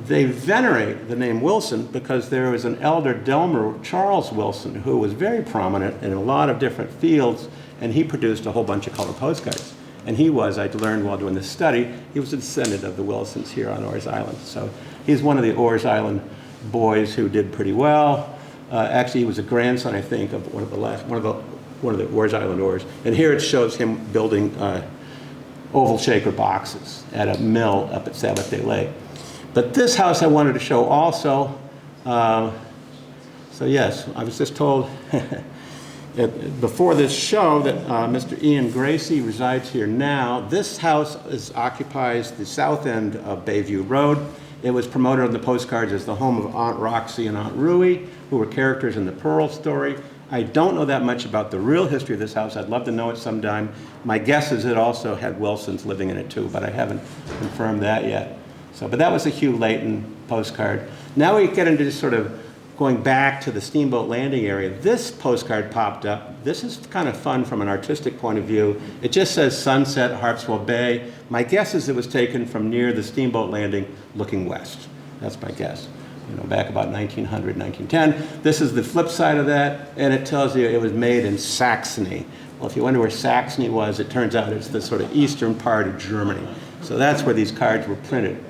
they venerate the name Wilson because there was an elder Delmer, Charles Wilson, who was very prominent in a lot of different fields, and he produced a whole bunch of color postcards. And he was, I learned while doing this study, he was a descendant of the Wilsons here on Orr's Island. So he's one of the Orr's Island boys who did pretty well. Actually, he was a grandson, I think, of one of the Orr's Island Orrs. And here it shows him building oval shaker boxes at a mill up at Sabbath Day Lake. But this house I wanted to show also. So yes, I was just told before this show that Mr. Ian Gracie resides here now. This house occupies the south end of Bayview Road. It was promoted on the postcards as the home of Aunt Roxy and Aunt Ruey, who were characters in the Pearl story. I don't know that much about the real history of this house. I'd love to know it sometime. My guess is it also had Wilsons living in it too, but I haven't confirmed that yet. So, but that was a Hugh Layton postcard. Now we get into just sort of going back to the steamboat landing area. This postcard popped up. This is kind of fun from an artistic point of view. It just says Sunset, Harpswell Bay. My guess is it was taken from near the steamboat landing looking west. That's my guess. You know, back about 1900, 1910. This is the flip side of that, and it tells you it was made in Saxony. Well, if you wonder where Saxony was, it turns out it's the sort of eastern part of Germany. So that's where these cards were printed.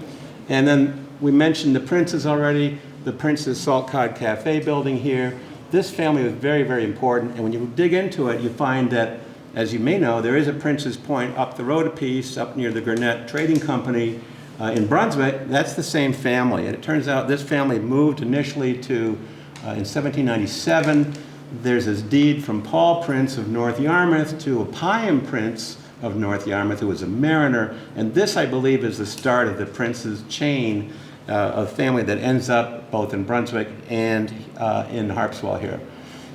And then we mentioned the Prince's already, the Prince's Salt Cod Cafe building here. This family was very, very important, and when you dig into it, you find that, as you may know, there is a Prince's Point up the road a piece, up near the Gurnett Trading Company in Brunswick. That's the same family, and it turns out this family moved initially to, in 1797, there's this deed from Paul Prince of North Yarmouth to a Pyam Prince of North Yarmouth, who was a mariner, and this, I believe, is the start of the Prince's chain of family that ends up both in Brunswick and in Harpswell here.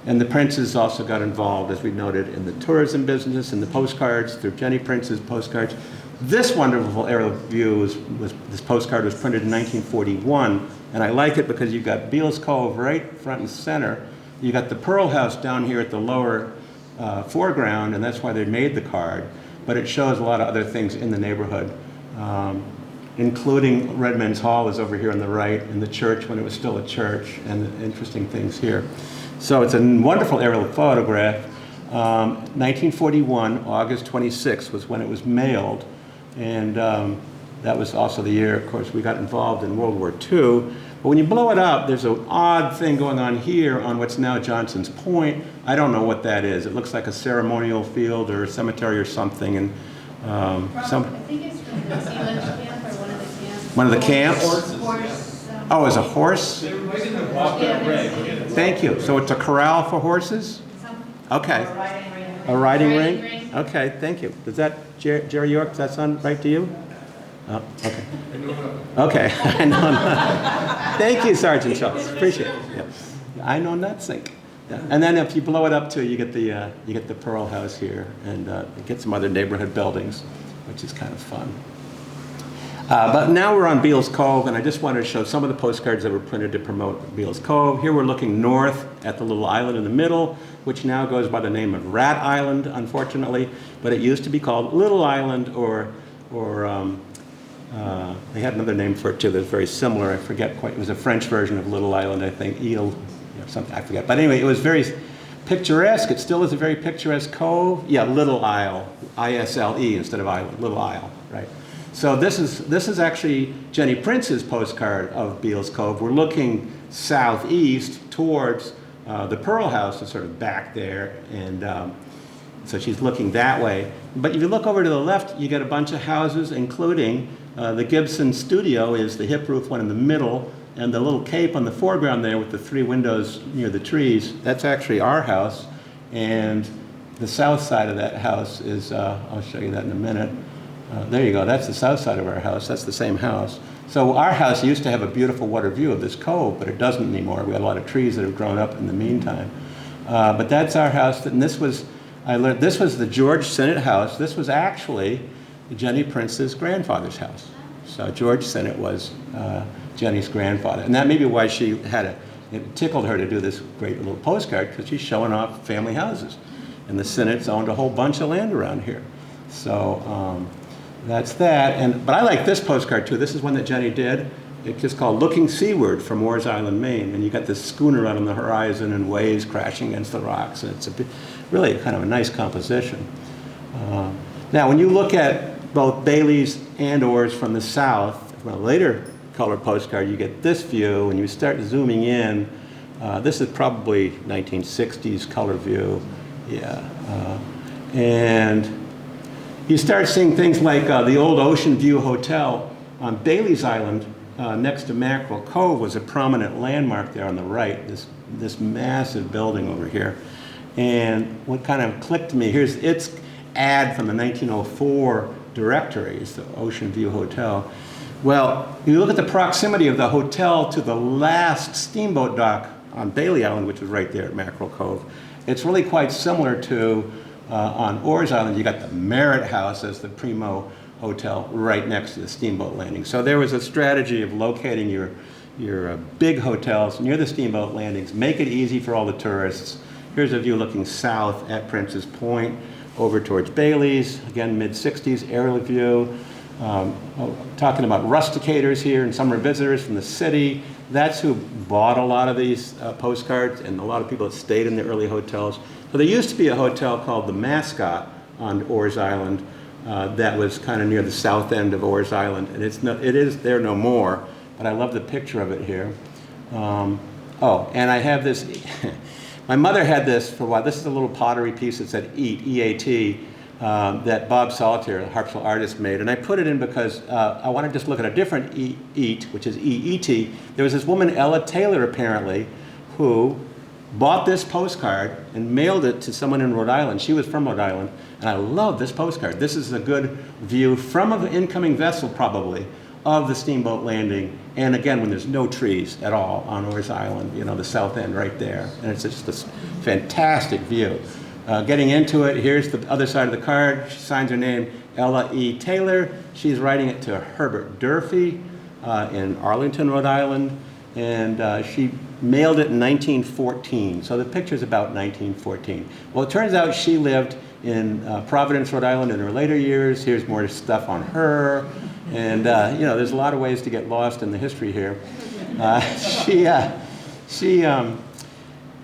And the Princes also got involved, as we noted, in the tourism business and the postcards through Jenny Prince's postcards. This wonderful aerial view this postcard was printed in 1941, and I like it because you've got Beals Cove right front and center. You got the Pearl House down here at the lower foreground, and that's why they made the card. But it shows a lot of other things in the neighborhood, including Redman's Hall is over here on the right, and the church when it was still a church, and the interesting things here. So it's a wonderful aerial photograph. 1941, August 26th was when it was mailed, and that was also the year, of course, we got involved in World War II. But when you blow it up, there's an odd thing going on here on what's now Johnson's Point. I don't know what that is. It looks like a ceremonial field or a cemetery or something. And I think it's from the Sea Lunch Camp or one of the camps. One of the camps? Horse. Oh, it's a horse? They were making them walk that way. Thank you. So it's a corral for horses? Okay. A riding ring? Okay, thank you. Does that, Jerry York, does that sound right to you? Oh, okay. Okay, I know. Thank you, Sergeant Schultz. Appreciate it. Yeah. I know nothing. Yeah. And then if you blow it up too, you get the Pearl House here, and you get some other neighborhood buildings, which is kind of fun. But now we're on Beals Cove, and I just wanted to show some of the postcards that were printed to promote Beals Cove. Here we're looking north at the little island in the middle, which now goes by the name of Rat Island, unfortunately, but it used to be called Little Island, or they had another name for it too that's very similar. I forget quite. It was a French version of Little Island, I think, Ile, something, I forget. But anyway, it was very picturesque. It still is a very picturesque cove. Yeah, Little Isle, I-S-L-E instead of island, Little Isle, right? So this is actually Jenny Prince's postcard of Beals Cove. We're looking southeast towards the Pearl House is sort of back there, and so she's looking that way. But if you look over to the left, you get a bunch of houses, including the Gibson studio is the hip roof one in the middle, and the little cape on the foreground there with the 3 windows near the trees, that's actually our house. And the south side of that house is, I'll show you that in a minute. There you go, that's the south side of our house, that's the same house. So our house used to have a beautiful water view of this cove, but it doesn't anymore. We had a lot of trees that have grown up in the meantime. But that's our house, and this was, I learned, this was the George Sinnott house. This was actually Jenny Prince's grandfather's house. So George Sinnott was Jenny's grandfather. And that may be why she had it tickled her to do this great little postcard, because she's showing off family houses. And the Sinnotts owned a whole bunch of land around here. So that's that. But I like this postcard too. This is one that Jenny did. It's just called Looking Seaward from Moores Island, Maine. And you got this schooner out on the horizon and waves crashing against the rocks. And it's really kind of a nice composition. Now, when you look at both Bailey's and Orr's from the south, from a later color postcard, you get this view. And you start zooming in. This is probably 1960s color view. Yeah. And you start seeing things like the old Ocean View Hotel on Bailey's Island next to Mackerel Cove was a prominent landmark there on the right, this massive building over here. And what kind of clicked to me, here's its ad from the 1904 directory, it's the Ocean View Hotel. Well, you look at the proximity of the hotel to the last steamboat dock on Bailey Island, which was right there at Mackerel Cove. It's really quite similar to on Orr's Island. You got the Merritt House as the Primo Hotel right next to the steamboat landing. So there was a strategy of locating your big hotels near the steamboat landings, make it easy for all the tourists. Here's a view looking south at Prince's Point, over towards Bailey's, again mid-60s aerial view. Talking about rusticators here and summer visitors from the city. That's who bought a lot of these postcards, and a lot of people that stayed in the early hotels. So there used to be a hotel called the Mascot on Orr's Island that was kind of near the south end of Orr's Island, and it is there no more, but I love the picture of it here. Oh, and I have this, my mother had this for a while. This is a little pottery piece that said EAT, E-A-T, that Bob Solitaire, the Harpswell artist, made. And I put it in because I want to just look at a different EAT, which is E-E-T. There was this woman, Ella Taylor, apparently, who bought this postcard and mailed it to someone in Rhode Island. She was from Rhode Island, and I love this postcard. This is a good view from an incoming vessel, probably, of the steamboat landing. And again, when there's no trees at all on Orr's Island, you know, the south end right there. And it's just this fantastic view. Getting into it, here's the other side of the card. She signs her name, Ella E. Taylor. She's writing it to Herbert Durfee in Arlington, Rhode Island. And she mailed it in 1914. So the picture's about 1914. Well, it turns out she lived in Providence, Rhode Island in her later years. Here's more stuff on her. And, you know, there's a lot of ways to get lost in the history here.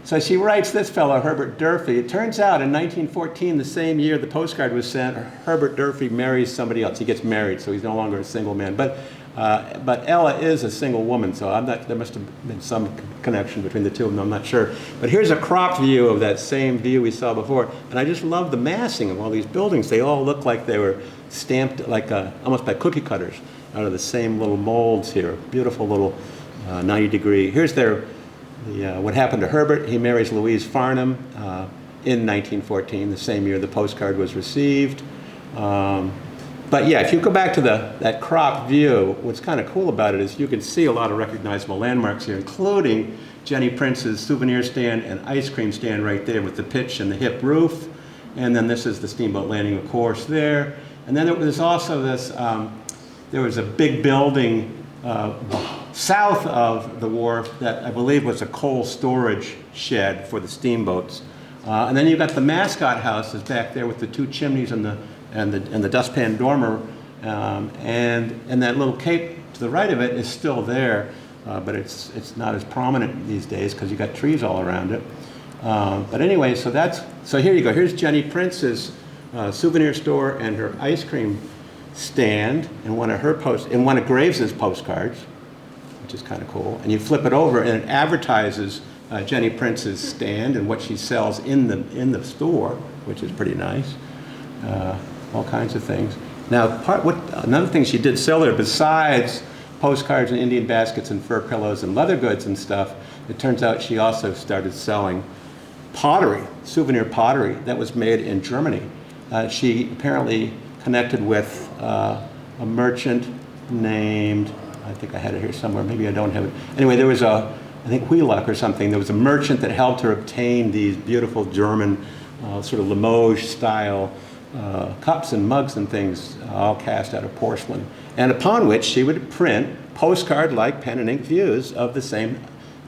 So she writes this fellow, Herbert Durfee. It turns out in 1914, the same year the postcard was sent, Herbert Durfee marries somebody else. He gets married, so he's no longer a single man. But Ella is a single woman, so there must have been some connection between the two of them, I'm not sure. But here's a cropped view of that same view we saw before. And I just love the massing of all these buildings. They all look like they were stamped like almost by cookie cutters out of the same little molds here. Beautiful little 90-degree. Here's what happened to Herbert. He marries Louise Farnham in 1914, the same year the postcard was received. But yeah, if you go back to that crop view, what's kind of cool about it is you can see a lot of recognizable landmarks here, including Jenny Prince's souvenir stand and ice cream stand right there with the pitch and the hip roof. And then this is the steamboat landing, of course, there. And then there's also this there was a big building south of the wharf that I believe was a coal storage shed for the steamboats. And then you've got the mascot houses back there with the 2 chimneys and the dustpan dormer, and that little cape to the right of it is still there, but it's not as prominent these days because you've got trees all around it. But anyway, so here you go. Here's Jenny Prince's souvenir store and her ice cream stand in one of Graves's postcards, which is kind of cool. And you flip it over and it advertises Jenny Prince's stand and what she sells in the store, which is pretty nice. All kinds of things. Now, another thing she did sell there, besides postcards and Indian baskets and fur pillows and leather goods and stuff, it turns out she also started selling pottery, souvenir pottery that was made in Germany. She apparently connected with a merchant named, I think I had it here somewhere, maybe I don't have it. Anyway, there was I think Wheelock or something, there was a merchant that helped her obtain these beautiful German sort of Limoges style cups and mugs and things, all cast out of porcelain, and upon which she would print postcard-like pen and ink views of the same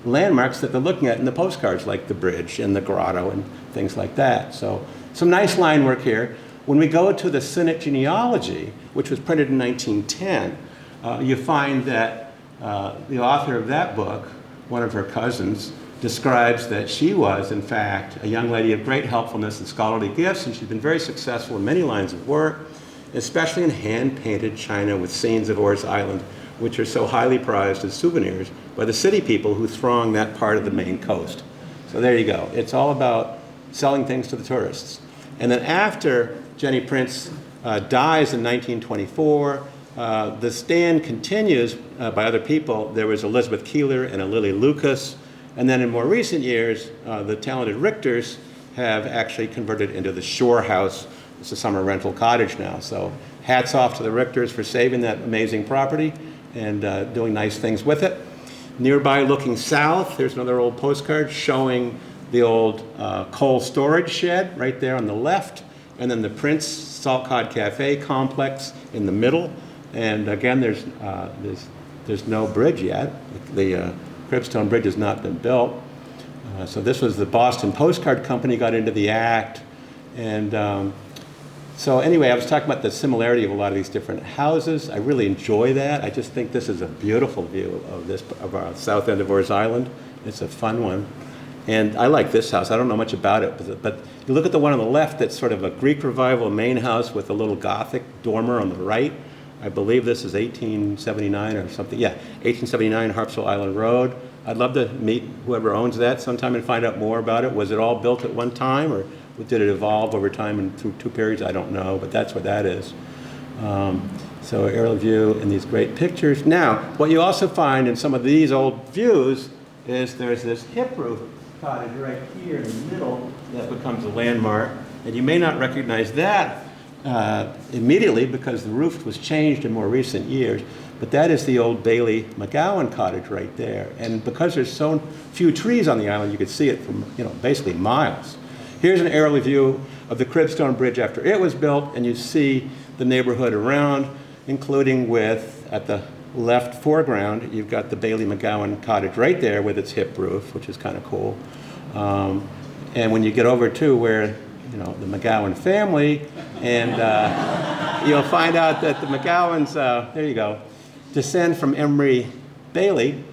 landmarks that they're looking at in the postcards, like the bridge and the grotto and things like that. So some nice line work here. When we go to the Cynic genealogy, which was printed in 1910, you find that the author of that book, one of her cousins, describes that she was, in fact, a young lady of great helpfulness and scholarly gifts, and she's been very successful in many lines of work, especially in hand-painted china with scenes of Orr's Island, which are so highly prized as souvenirs by the city people who throng that part of the Maine coast. So there you go. It's all about selling things to the tourists. And then after Jenny Prince dies in 1924, the stand continues by other people. There was Elizabeth Keeler and a Lily Lucas. And then in more recent years, the talented Richters have actually converted into the Shore House. It's a summer rental cottage now. So hats off to the Richters for saving that amazing property and doing nice things with it. Nearby, looking south, there's another old postcard showing the old coal storage shed right there on the left, and then the Prince Salt Cod Cafe complex in the middle. And again, there's no bridge yet. The Cribstone Bridge has not been built. So this was the Boston Postcard Company got into the act. And so anyway, I was talking about the similarity of a lot of these different houses. I really enjoy that. I just think this is a beautiful view of our south end of Orr's Island. It's a fun one. And I like this house. I don't know much about it, but you look at the one on the left that's sort of a Greek Revival main house with a little Gothic dormer on the right. I believe this is 1879 or something. Yeah, 1879 Harpswell Island Road. I'd love to meet whoever owns that sometime and find out more about it. Was it all built at one time, or did it evolve over time and through 2 periods? I don't know, but that's what that is. So aerial view and these great pictures. Now, what you also find in some of these old views is there's this hip roof cottage right here in the middle that becomes a landmark. And you may not recognize that immediately because the roof was changed in more recent years, but that is the old Bailey McGowan cottage right there. And because there's so few trees on the island, you could see it from, basically miles. Here's an aerial view of the Cribstone Bridge after it was built, and you see the neighborhood around, including at the left foreground, you've got the Bailey McGowan cottage right there with its hip roof, which is kind of cool. And when you get over to where, the McGowan family, and you'll find out that the McGowans, there you go, descend from Emery Bailey.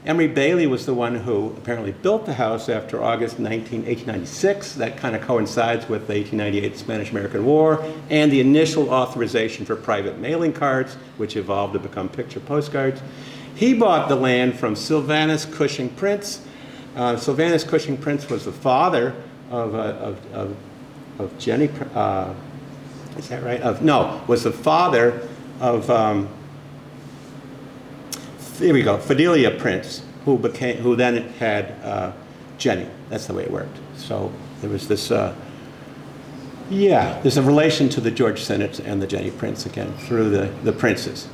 Emery Bailey was the one who apparently built the house after August 1896. That kind of coincides with the 1898 Spanish-American War and the initial authorization for private mailing cards, which evolved to become picture postcards. He bought the land from Sylvanus Cushing Prince. Sylvanus Cushing Prince was the father of Jenny, is that right? No, was the father of, here we go, Fidelia Prince, who then had Jenny. That's the way it worked. So there was this, there's a relation to the George Sinnott and the Jenny Prince again through the princes.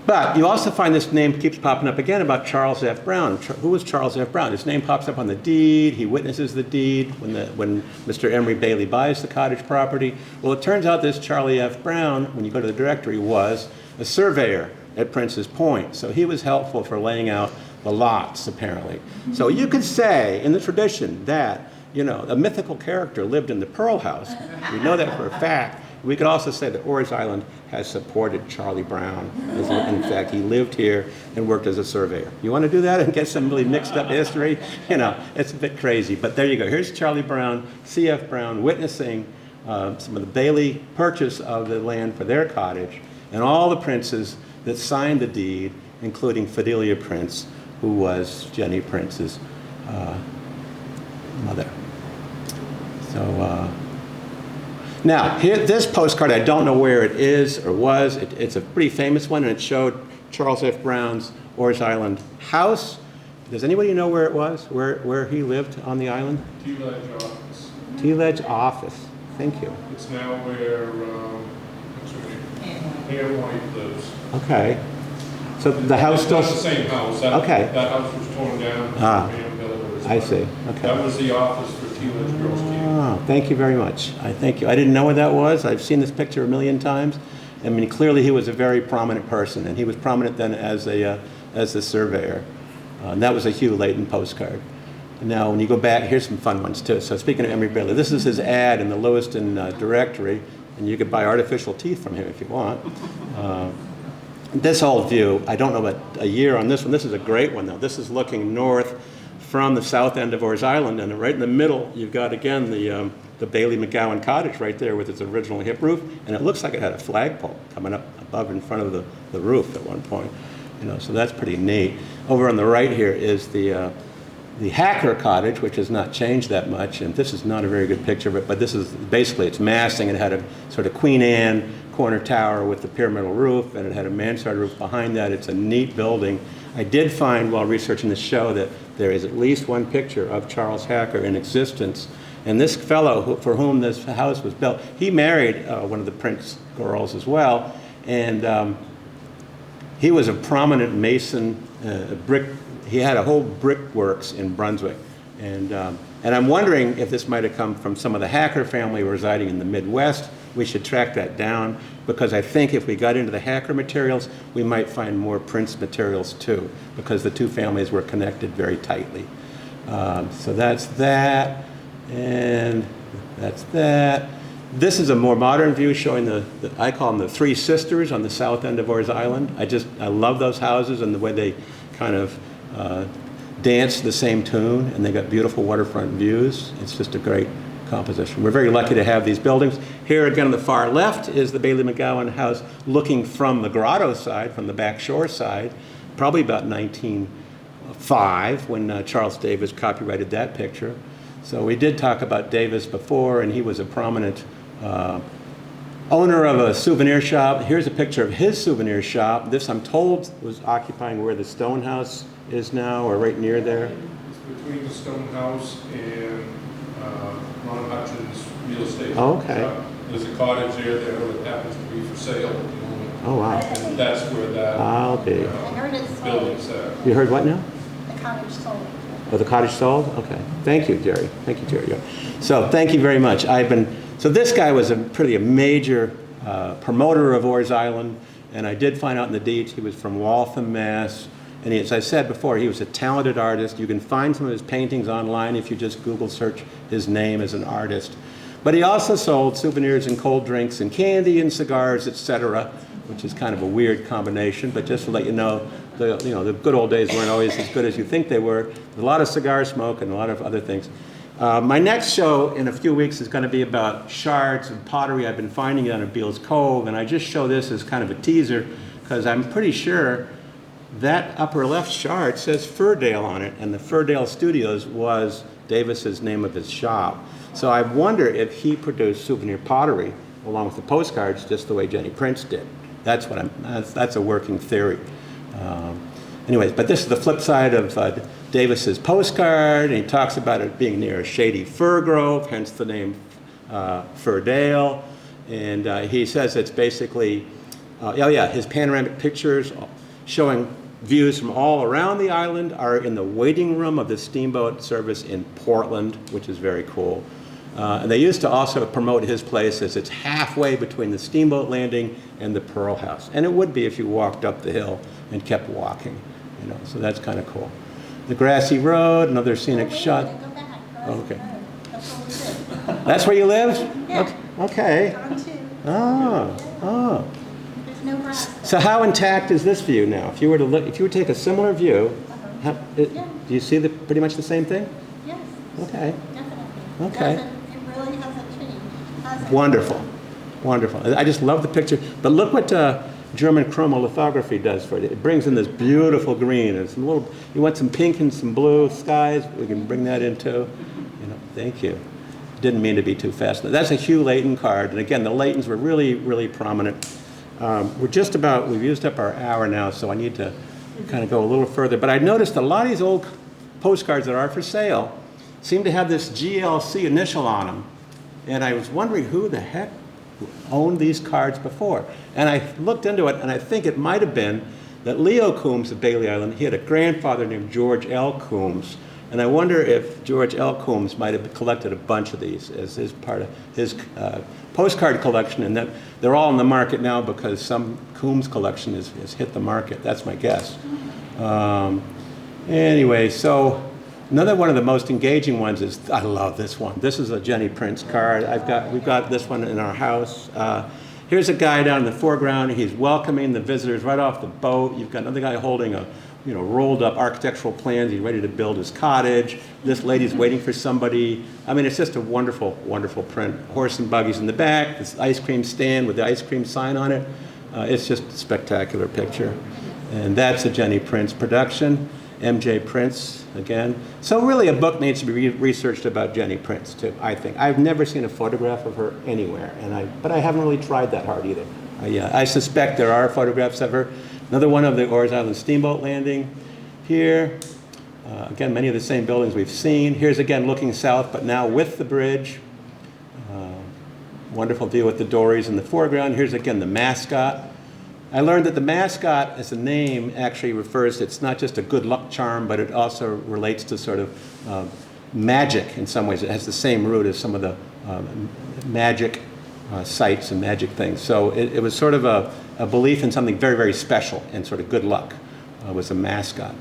But you also find this name keeps popping up again about Charles F. Brown. Who was Charles F. Brown? His name pops up on the deed. He witnesses the deed when Mr. Emery Bailey buys the cottage property. Well, it turns out this Charlie F. Brown, when you go to the directory, was a surveyor at Prince's Point. So he was helpful for laying out the lots, apparently. So you could say, in the tradition, that, you know, a mythical character lived in the Pearl House. We know that for a fact. We could also say that Orr's Island has supported Charlie Brown. In fact, he lived here and worked as a surveyor. You want to do that and get some really mixed up history? You know, it's a bit crazy, but there you go. Here's Charlie Brown, C.F. Brown, witnessing some of the Bailey purchase of the land for their cottage, and all the princes that signed the deed, including Fidelia Prince, who was Jenny Prince's mother. So, now, here, this postcard, I don't know where it is or was. It's a pretty famous one, and it showed Charles F. Brown's Orr's Island house. Does anybody know where it was, where he lived on the island? T-Ledge office. T-Ledge office. Thank you. It's now where, what's her name? Ann White lives. Okay. So the house It's still... not the same house. Okay. That house was torn down. Pam Miller was I part. see. Okay. That was the office for T-Ledge Girls Camp. Oh, thank you very much. I thank you. I didn't know what that was. I've seen this picture a million times. I mean, clearly he was a very prominent person, and he was prominent then as a surveyor. And that was a Hugh Layton postcard. And now, when you go back, here's some fun ones too. So speaking of Emery Bailey, this is his ad in the Lewiston directory, and you could buy artificial teeth from him if you want. This whole view, I don't know about a year on this one. This is a great one though. This is looking north from the south end of Orr's Island, and right in the middle, you've got again the Bailey McGowan cottage right there with its original hip roof, and it looks like it had a flagpole coming up above in front of the roof at one point. You know, so that's pretty neat. Over on the right here is the Hacker cottage, which has not changed that much, and this is not a very good picture of it, but this is basically its massing. It had a sort of Queen Anne corner tower with the pyramidal roof, and it had a mansard roof behind that. It's a neat building. I did find while researching the show that there is at least one picture of Charles Hacker in existence. And this fellow for whom this house was built, he married one of the Prince girls as well. And he was a prominent mason, he had a whole brickworks in Brunswick. And I'm wondering if this might have come from some of the Hacker family residing in the Midwest. We should track that down, because I think if we got into the Hacker materials, we might find more Prince materials too, because the two families were connected very tightly. So that's that, and that's that. This is a more modern view showing I call them the Three Sisters on the south end of Orr's Island. I love those houses and the way they kind of dance the same tune, and they got beautiful waterfront views. It's just a great composition. We're very lucky to have these buildings. Here again on the far left is the Bailey McGowan house looking from the grotto side, from the back shore side, probably about 1905 when Charles Davis copyrighted that picture. So we did talk about Davis before, and he was a prominent owner of a souvenir shop. Here's a picture of his souvenir shop. This, I'm told, was occupying where the Stone House is now, or right near there. It's between the Stone House and Ron Hutchins real estate. Okay. shop. There's a cottage there that happens to be for sale at the moment. Oh, wow. And that's where that I'll be. I heard it's building's sold. at. You heard what now? The cottage sold. Oh, the cottage sold? Okay. Thank you, Jerry. Thank you, Jerry. So thank you very much. So this guy was a major promoter of Orr's Island, and I did find out in the deeds he was from Waltham, Mass. And as I said before, he was a talented artist. You can find some of his paintings online if you just Google search his name as an artist. But he also sold souvenirs and cold drinks and candy and cigars, etc., which is kind of a weird combination. But just to let you know, the good old days weren't always as good as you think they were. There's a lot of cigar smoke and a lot of other things. My next show in a few weeks is going to be about shards and pottery I've been finding down at Beals Cove, and I just show this as kind of a teaser because I'm pretty sure that upper left shard says Furdale on it, and the Furdale Studios was Davis's name of his shop. So I wonder if he produced souvenir pottery along with the postcards just the way Jenny Prince did. That's a working theory. Anyways, but this is the flip side of Davis's postcard, and he talks about it being near a shady fir grove, hence the name Furdale. And he says it's basically, his panoramic pictures showing views from all around the island, are in the waiting room of the steamboat service in Portland, which is very cool. And they used to also promote his place as it's halfway between the steamboat landing and the Pearl House. And it would be if you walked up the hill and kept walking, you know, so that's kind of cool. The grassy road, another scenic shot. Go back. Oh, okay. That's where we live. That's where you live? Yeah. Okay. On two. Oh. There's no grass. So how intact is this view now? If you were to look, if you would take a similar view, do you see pretty much the same thing? Yes, Okay. definitely. Okay. It really hasn't changed. Hasn't. Wonderful. Wonderful. I just love the picture. But look what German chromolithography does for it. It brings in this beautiful green and some little, you want some pink and some blue skies, we can bring that in too. You know, thank you. Didn't mean to be too fast. That's a Hugh Layton card. And again, the Laytons were really, really prominent. We've used up our hour now, so I need to kind of go a little further. But I noticed a lot of these old postcards that are for sale seem to have this GLC initial on them. And I was wondering who the heck owned these cards before. And I looked into it, and I think it might have been that Leo Coombs of Bailey Island, he had a grandfather named George L. Coombs. And I wonder if George L. Coombs might have collected a bunch of these as his part of his postcard collection, and that they're all in the market now because some Coombs collection has hit the market. That's my guess. Anyway, so another one of the most engaging ones is, I love this one. This is a Jenny Prince card. We've got this one in our house. Here's a guy down in the foreground. He's welcoming the visitors right off the boat. You've got another guy holding a rolled up architectural plans. He's ready to build his cottage. This lady's waiting for somebody. I mean, it's just a wonderful, wonderful print. Horse and buggies in the back, this ice cream stand with the ice cream sign on it. It's just a spectacular picture. And that's a Jenny Prince production. MJ Prince, again. So really a book needs to be researched about Jenny Prince, too, I think. I've never seen a photograph of her anywhere, but I haven't really tried that hard either. I suspect there are photographs of her. Another one of the Orr's Island Steamboat Landing here. Again, many of the same buildings we've seen. Here's again looking south, but now with the bridge. Wonderful view with the dories in the foreground. Here's again the mascot. I learned that the mascot as a name actually refers, it's not just a good luck charm, but it also relates to sort of magic in some ways. It has the same root as some of the magic sites and magic things. So it was sort of a belief in something very, very special and sort of good luck was a mascot.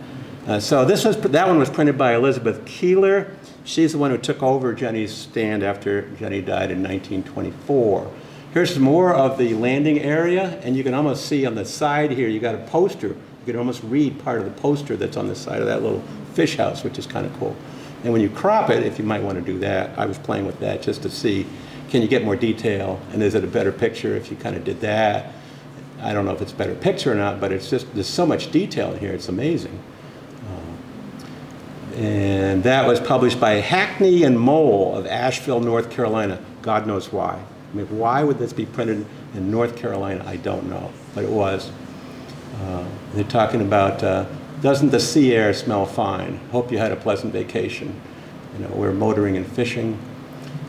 So that one was printed by Elizabeth Keeler. She's the one who took over Jenny's stand after Jenny died in 1924. Here's more of the landing area, and you can almost see on the side here, you got a poster. You can almost read part of the poster that's on the side of that little fish house, which is kind of cool. And when you crop it, if you might want to do that, I was playing with that just to see, can you get more detail, and is it a better picture if you kind of did that? I don't know if it's a better picture or not, but it's just, there's so much detail in here, it's amazing. And that was published by Hackney and Mole of Asheville, North Carolina. God knows why. I mean, why would this be printed in North Carolina? I don't know, but it was. They're talking about, doesn't the sea air smell fine? Hope you had a pleasant vacation. You know, we're motoring and fishing.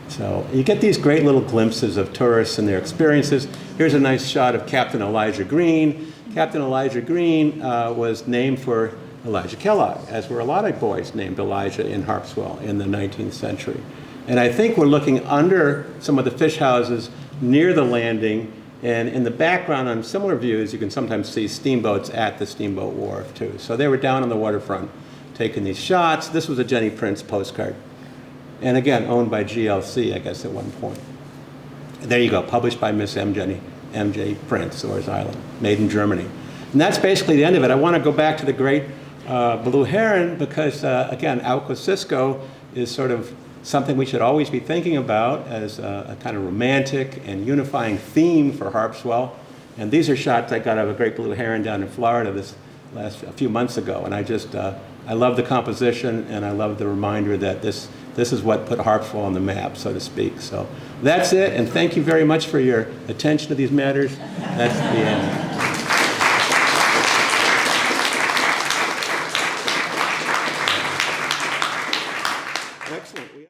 So you get these great little glimpses of tourists and their experiences. Here's a nice shot of Captain Elijah Green. Captain Elijah Green was named for Elijah Kellogg, as were a lot of boys named Elijah in Harpswell in the 19th century. And I think we're looking under some of the fish houses near the landing, and in the background on similar views, you can sometimes see steamboats at the steamboat wharf too. So they were down on the waterfront taking these shots. This was a Jenny Prince postcard. And again, owned by GLC, I guess, at one point. There you go, published by Miss MJ Prince, Orr's Island, made in Germany. And that's basically the end of it. I want to go back to the great blue heron because, again, Auco Cisco is sort of something we should always be thinking about as a kind of romantic and unifying theme for Harpswell. And these are shots I got of a great blue heron down in Florida a few months ago. And I love the composition, and I love the reminder that this is what put Harpswell on the map, so to speak. So that's it, and thank you very much for your attention to these matters. That's the end. Excellent.